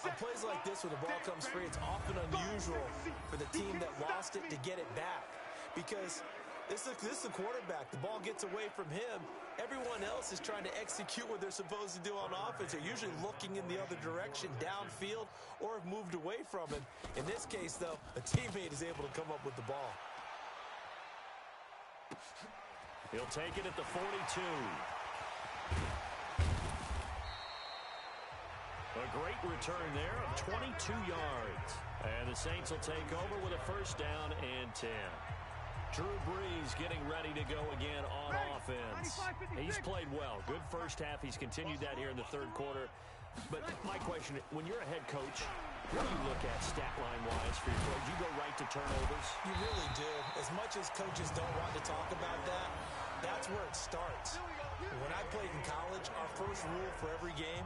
On plays like this where the ball comes free, it's often unusual for the team that lost it to get it back because this is the quarterback. The ball gets away from him. Everyone else is trying to execute what they're supposed to do on offense. They're usually looking in the other direction, downfield, or have moved away from him. In this case, though, a teammate is able to come up with the ball. He'll take it at the 42. A great return there of 22 yards. And the Saints will take over with a first down and 10. Drew Brees getting ready to go again on offense. He's played well. Good first half. He's continued that here in the third quarter. But my question, when you're a head coach, what do you look at stat line-wise for your players? You go right to turnovers? You really do. As much as coaches don't want to talk about that, that's where it starts. When I played in college, our first rule for every game,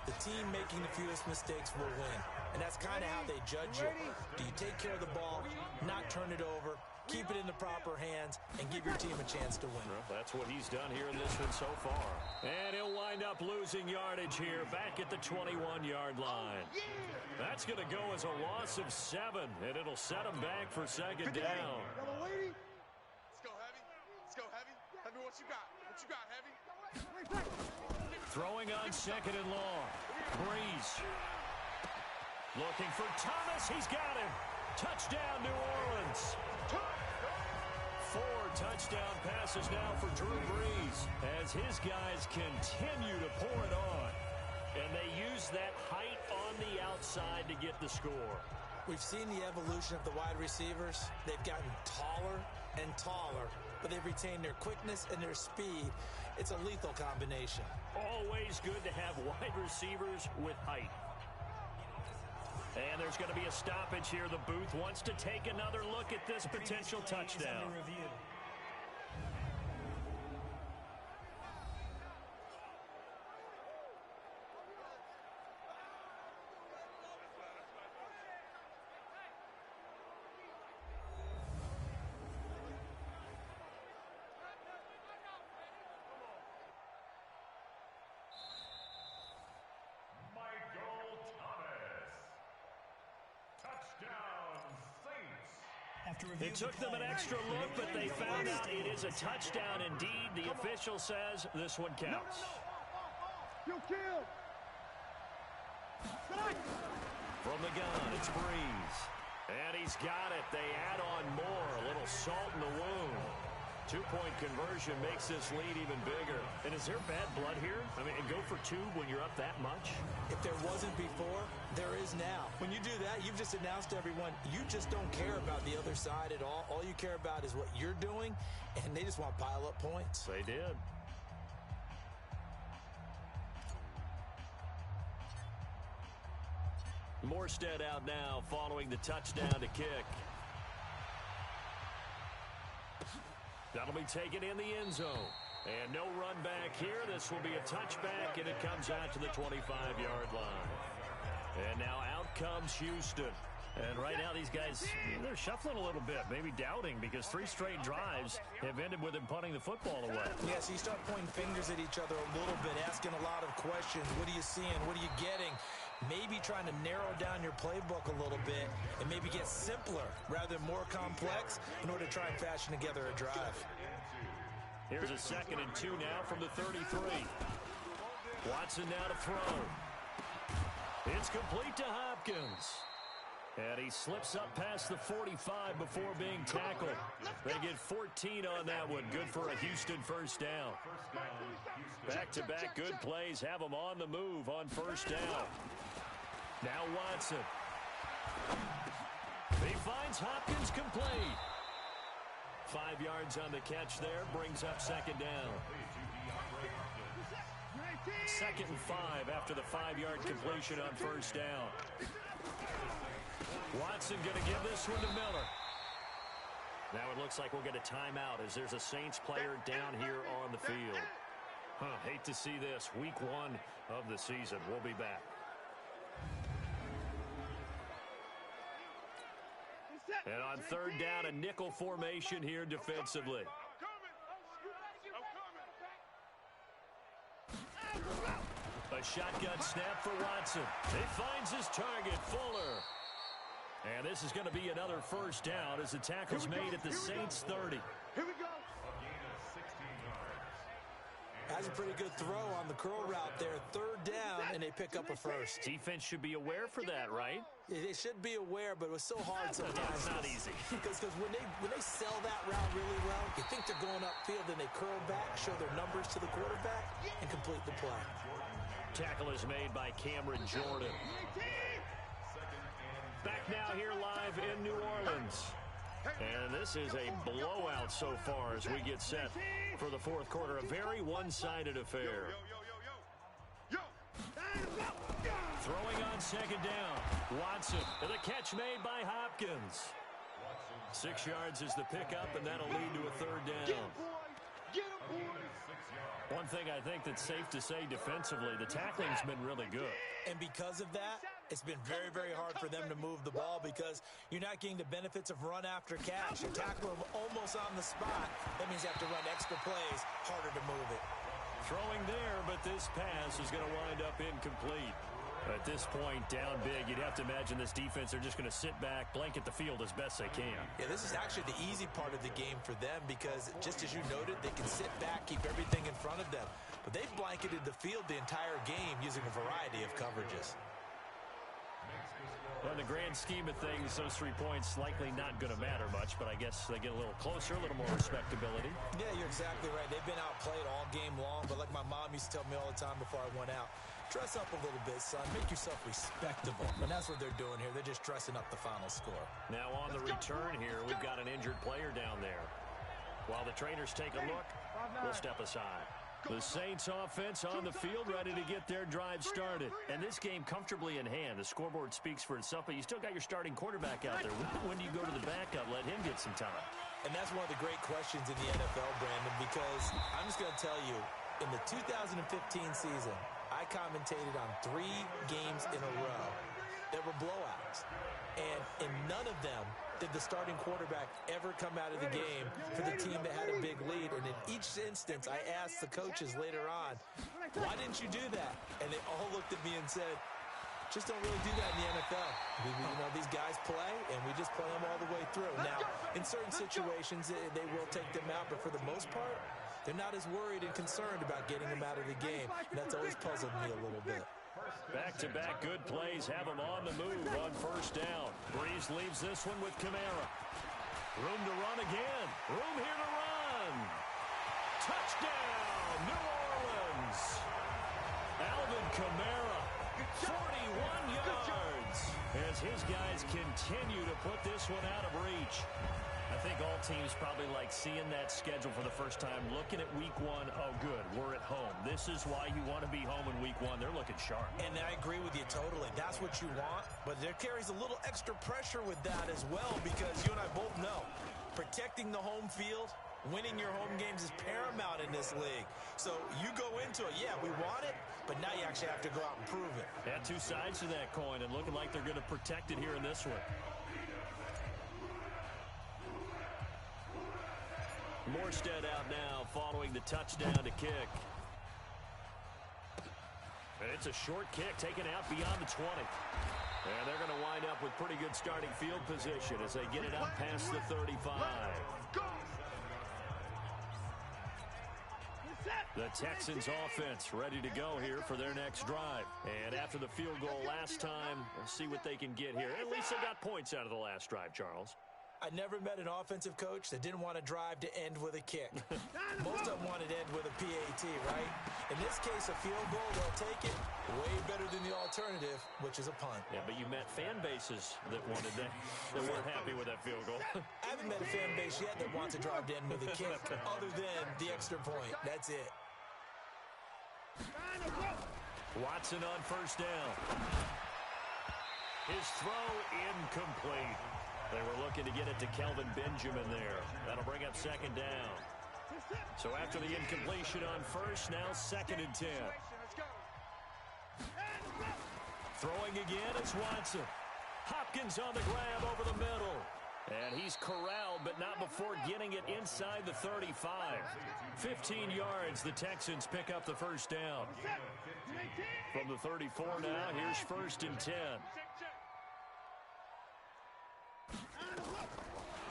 the team making the fewest mistakes will win. And that's kind of how they judge you. Do you take care of the ball, not turn it over, keep it in the proper hands, and give your team a chance to win? Well, that's what he's done here in this one so far. And he'll wind up losing yardage here back at the 21-yard line. That's going to go as a loss of 7, and it'll set him back for second down. Let's go, Heavy. Let's go, Heavy. Heavy, what you got? What you got, Heavy? Throwing on second and long. Brees. Looking for Thomas. He's got him. Touchdown, New Orleans. 4 touchdown passes now for Drew Brees as his guys continue to pour it on. And they use that height on the outside to get the score. We've seen the evolution of the wide receivers. They've gotten taller and taller, but they've retained their quickness and their speed. It's a lethal combination. Always good to have wide receivers with height. And there's going to be a stoppage here. The booth wants to take another look at this potential touchdown. It took them an extra look, but they found out it is a touchdown indeed. The official says this one counts. From the gun, it's Brees. And he's got it. They add on more. A little salt in the wound. 2-point conversion makes this lead even bigger. And is there bad blood here? I mean, go for 2 when you're up that much? If there wasn't before, there is now. When you do that, you've just announced to everyone, you just don't care about the other side at all. All you care about is what you're doing, and they just want to pile up points. They did. Morstead out now following the touchdown to kick. That'll be taken in the end zone. And no run back here. This will be a touchback, and it comes out to the 25-yard line. And now out comes Houston. And right now these guys, they're shuffling a little bit, maybe doubting, because 3 straight drives have ended with them punting the football away. Yeah, so you start pointing fingers at each other a little bit, asking a lot of questions. What are you seeing? What are you getting? maybe trying to narrow down your playbook a little bit and maybe get simpler rather than more complex in order to try and fashion together a drive. Here's a 2nd and 2 now from the 33. Watson now to throw. It's complete to Hopkins. And he slips up past the 45 before being tackled. They get 14 on that one. Good for a Houston first down. Back-to-back good plays have them on the move on first down. Now Watson. He finds Hopkins complete. 5 yards on the catch there. Brings up 2nd down. 2nd and 5 after the 5-yard completion on first down. Watson going to give this one to Miller. Now it looks like we'll get a timeout as there's a Saints player down here on the field. Hate to see this. Week 1 of the season. We'll be back. And on 3rd down, a nickel formation here defensively. A shotgun snap for Watson. He finds his target, Fuller. And this is going to be another first down as the tackle's made at the Saints 30. Here we go. Has a pretty good throw on the curl route there. 3rd down, and they pick up a first. Defense should be aware for that, right? Yeah, they should be aware, but it was so hard sometimes. It's not easy. Because when they sell that route really well, you think they're going upfield, then they curl back, show their numbers to the quarterback, and complete the play. Tackle is made by Cameron Jordan. Back now here live in New Orleans. And this is a blowout so far as we get set for the 4th quarter. A very one-sided affair. Throwing on 2nd down. Watson with a catch made by Hopkins. 6 yards is the pickup, and that'll lead to a 3rd down. One thing I think that's safe to say defensively, the tackling's been really good. And because of that, it's been very, very hard for them to move the ball because you're not getting the benefits of run after catch. You tackle them almost on the spot. That means you have to run extra plays, harder to move it. Throwing there, but this pass is going to wind up incomplete. At this point, down big, you'd have to imagine this defense, they're just going to sit back, blanket the field as best they can. Yeah, this is actually the easy part of the game for them because, just as you noted, they can sit back, keep everything in front of them. But they've blanketed the field the entire game using a variety of coverages. Well, in the grand scheme of things, those 3 points likely not going to matter much, but I guess they get a little closer, a little more respectability. Yeah, you're exactly right. They've been outplayed all game long, but like my mom used to tell me all the time before I went out, dress up a little bit, son. Make yourself respectable. And that's what they're doing here. They're just dressing up the final score. Now on the return here, we've got an injured player down there. While the trainers take a look, we'll step aside. The Saints offense on the field, ready to get their drive started. And this game comfortably in hand. The scoreboard speaks for itself, but you still got your starting quarterback out there. When do you go to the backup, let him get some time? And that's one of the great questions in the NFL, Brandon, because I'm just going to tell you, in the 2015 season, I commentated on 3 games in a row that were blowouts. And in none of them did the starting quarterback ever come out of the game for the team that had a big lead. And in each instance, I asked the coaches later on, why didn't you do that? And they all looked at me and said, just don't really do that in the NFL. These guys play, and we just play them all the way through. Now, in certain situations, they will take them out, but for the most part, they're not as worried and concerned about getting them out of the game. And that's always puzzled me a little bit. Back-to-back good plays have them on the move on first down. Breeze leaves this one with Kamara. Room to run again. Room here to run. Touchdown, New Orleans. Alvin Kamara, 41 yards. As his guys continue to put this one out of reach. I think all teams probably like seeing that schedule for the first time, looking at week 1. Oh, good, we're at home. This is why you want to be home in week 1. They're looking sharp. And I agree with you totally. That's what you want, but there carries a little extra pressure with that as well because you and I both know protecting the home field, winning your home games is paramount in this league. So you go into it, yeah, we want it, but now you actually have to go out and prove it. Yeah, 2 sides to that coin, and looking like they're going to protect it here in this one. Morstead out now following the touchdown to kick. And it's a short kick taken out beyond the 20. And they're going to wind up with pretty good starting field position as they get it out past the 35. The Texans offense ready to go here for their next drive. And after the field goal last time, we'll see what they can get here. At least they got points out of the last drive, Charles. I never met an offensive coach that didn't want to drive to end with a kick. Most of them wanted to end with a PAT, right? In this case, a field goal, they'll take it. Way better than the alternative, which is a punt. Yeah, but you met fan bases that wanted that, that weren't happy with that field goal. I haven't met a fan base yet that wants to drive to end with a kick, other than the extra point. That's it. Watson on first down. His throw incomplete. They were looking to get it to Kelvin Benjamin there. That'll bring up second down. So after the incompletion on first, now 2nd and 10. Throwing again is Watson. Hopkins on the grab over the middle. And he's corralled, but not before getting it inside the 35. 15 yards, the Texans pick up the first down. From the 34 now, here's 1st and 10.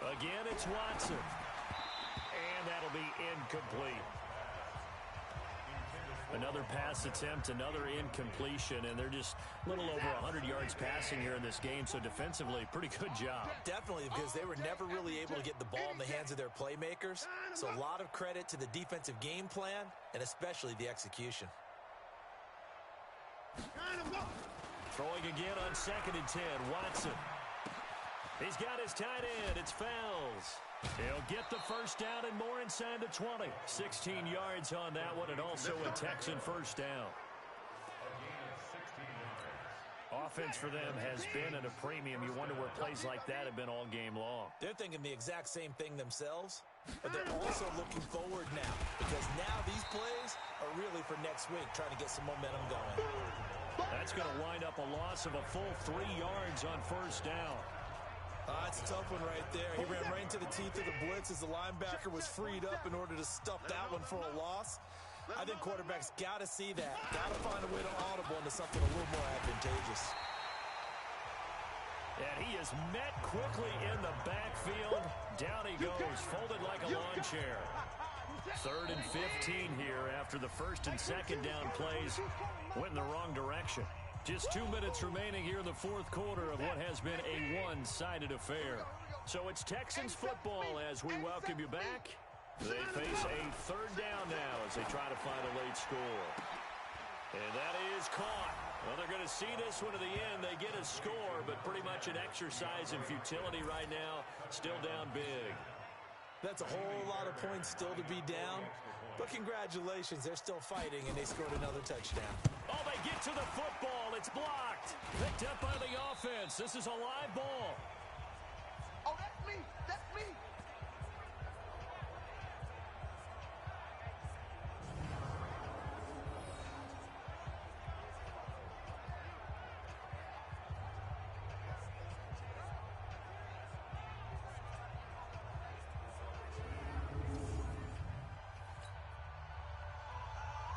Again, it's Watson. And that'll be incomplete. Another pass attempt, another incompletion, and they're just a little over 100 yards passing here in this game, so defensively, pretty good job. Definitely, because they were never really able to get the ball in the hands of their playmakers, so a lot of credit to the defensive game plan, and especially the execution. Throwing again on 2nd and 10, Watson. He's got his tight end. It's Fells. He'll get the first down and more inside the 20. 16 yards on that one, and also a Texan first down. Offense for them has been at a premium. You wonder where plays like that have been all game long. They're thinking the exact same thing themselves, but they're also looking forward now, because now these plays are really for next week, trying to get some momentum going. That's going to wind up a loss of a full 3 yards on first down. That's a tough one right there. He ran right into the teeth of the blitz as the linebacker was freed up in order to stuff that one for a loss. I think quarterbacks got to see that. Got to find a way to audible into something a little more advantageous. And he is met quickly in the backfield. Down he goes, folded like a lawn chair. 3rd and 15 here after the 1st and 2nd down plays went in the wrong direction. Just 2 minutes remaining here in the 4th quarter of what has been a one-sided affair. So it's Texans football as we welcome you back. They face a 3rd down now as they try to find a late score. And that is caught. Well, they're going to see this one to the end. They get a score, but pretty much an exercise in futility right now. Still down big. That's a whole lot of points still to be down. But congratulations, they're still fighting, and they scored another touchdown. Oh, they get to the football. It's blocked. Picked up by the offense. This is a live ball. Oh, that's me. That's me.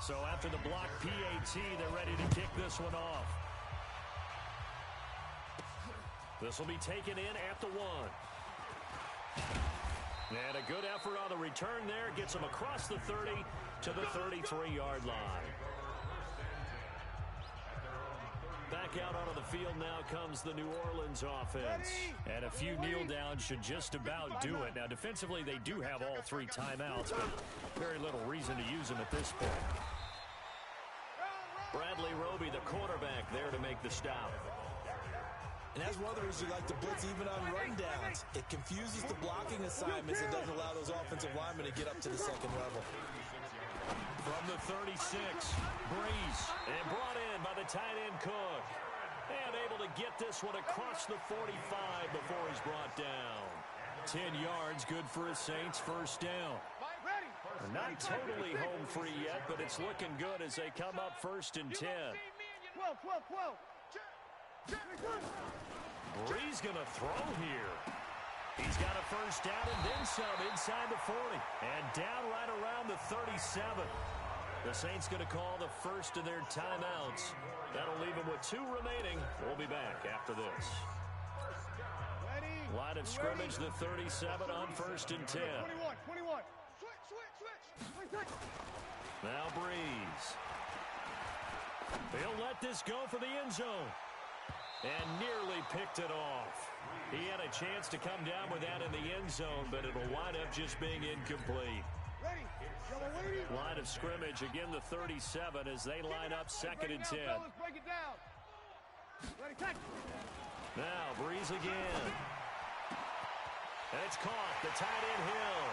So after the block PAT, they're ready to kick this one off. This will be taken in at the 1. And a good effort on the return there. Gets them across the 30 to the 33-yard line. Back out onto the field now comes the New Orleans offense. And a few kneel downs should just about do it. Now, defensively, they do have all 3 timeouts, but very little reason to use them at this point. Bradley Roby, the quarterback, there to make the stop. And that's one of the reasons you like to blitz even on rundowns. It confuses the blocking assignments and doesn't allow those offensive linemen to get up to the 2nd level. From the 36, Breeze, and brought in by the tight end Cook. And able to get this one across the 45 before he's brought down. 10 yards, good for his Saints, first down. Not totally home free yet, but it's looking good as they come up 1st and 10. Breeze going to throw here. He's got a first down and then some inside the 40. And down right around the 37. The Saints going to call the first of their timeouts. That'll leave them with 2 remaining. We'll be back after this. Line of scrimmage, the 37 on 1st and 10. 21. Switch. Now Breeze. He'll let this go for the end zone. And nearly picked it off. He had a chance to come down with that in the end zone, but it'll wind up just being incomplete. Line of scrimmage, again the 37 as they line up 2nd and 10. Break it down. Now Breeze again. And it's caught. The tight end Hill.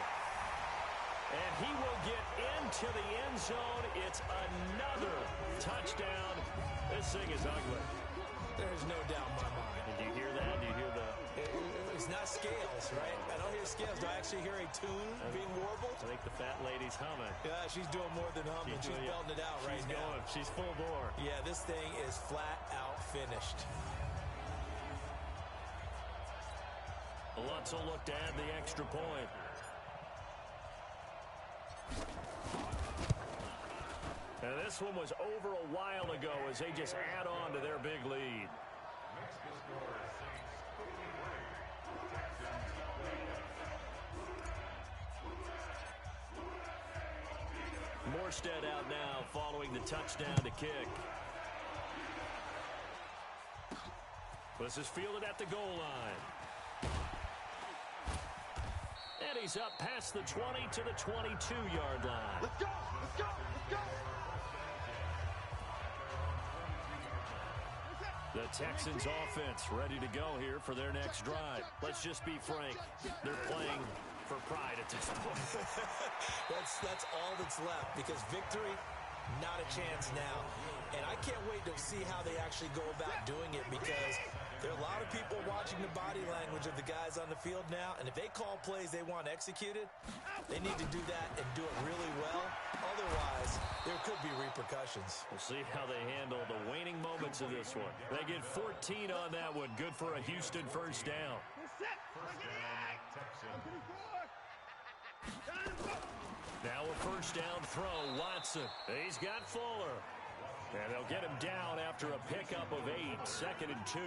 And he will get into the end zone. It's another touchdown. This thing is ugly. There's no doubt in my mind. Did you hear that? Do you hear the... It's not scales, right? I don't hear scales. Do I actually hear a tune being warbled? I think the fat lady's humming. Yeah, she's doing more than humming. She's belting it out right now. She's full bore. Yeah, this thing is flat out finished. Lutz will look to add the extra point. And this one was over a while ago as they just add on to their big lead. Morstead out now following the touchdown to kick. This is fielded at the goal line. And he's up past the 20 to the 22-yard line. Let's go. The Texans offense ready to go here for their next drive. Let's just be frank. They're playing for pride at this point. That's all that's left because victory, not a chance now. And I can't wait to see how they actually go about doing it because there are a lot of people watching the body language of the guys on the field now. And if they call plays they want executed, they need to do that and do it really well. Otherwise, there could be repercussions. We'll see how they handle the waning moments of this one. They get 14 on that one. Good for a Houston first down. Now a first down throw, Watson. He's got Fuller. And they'll get him down after a pickup of 8, 2nd and 2.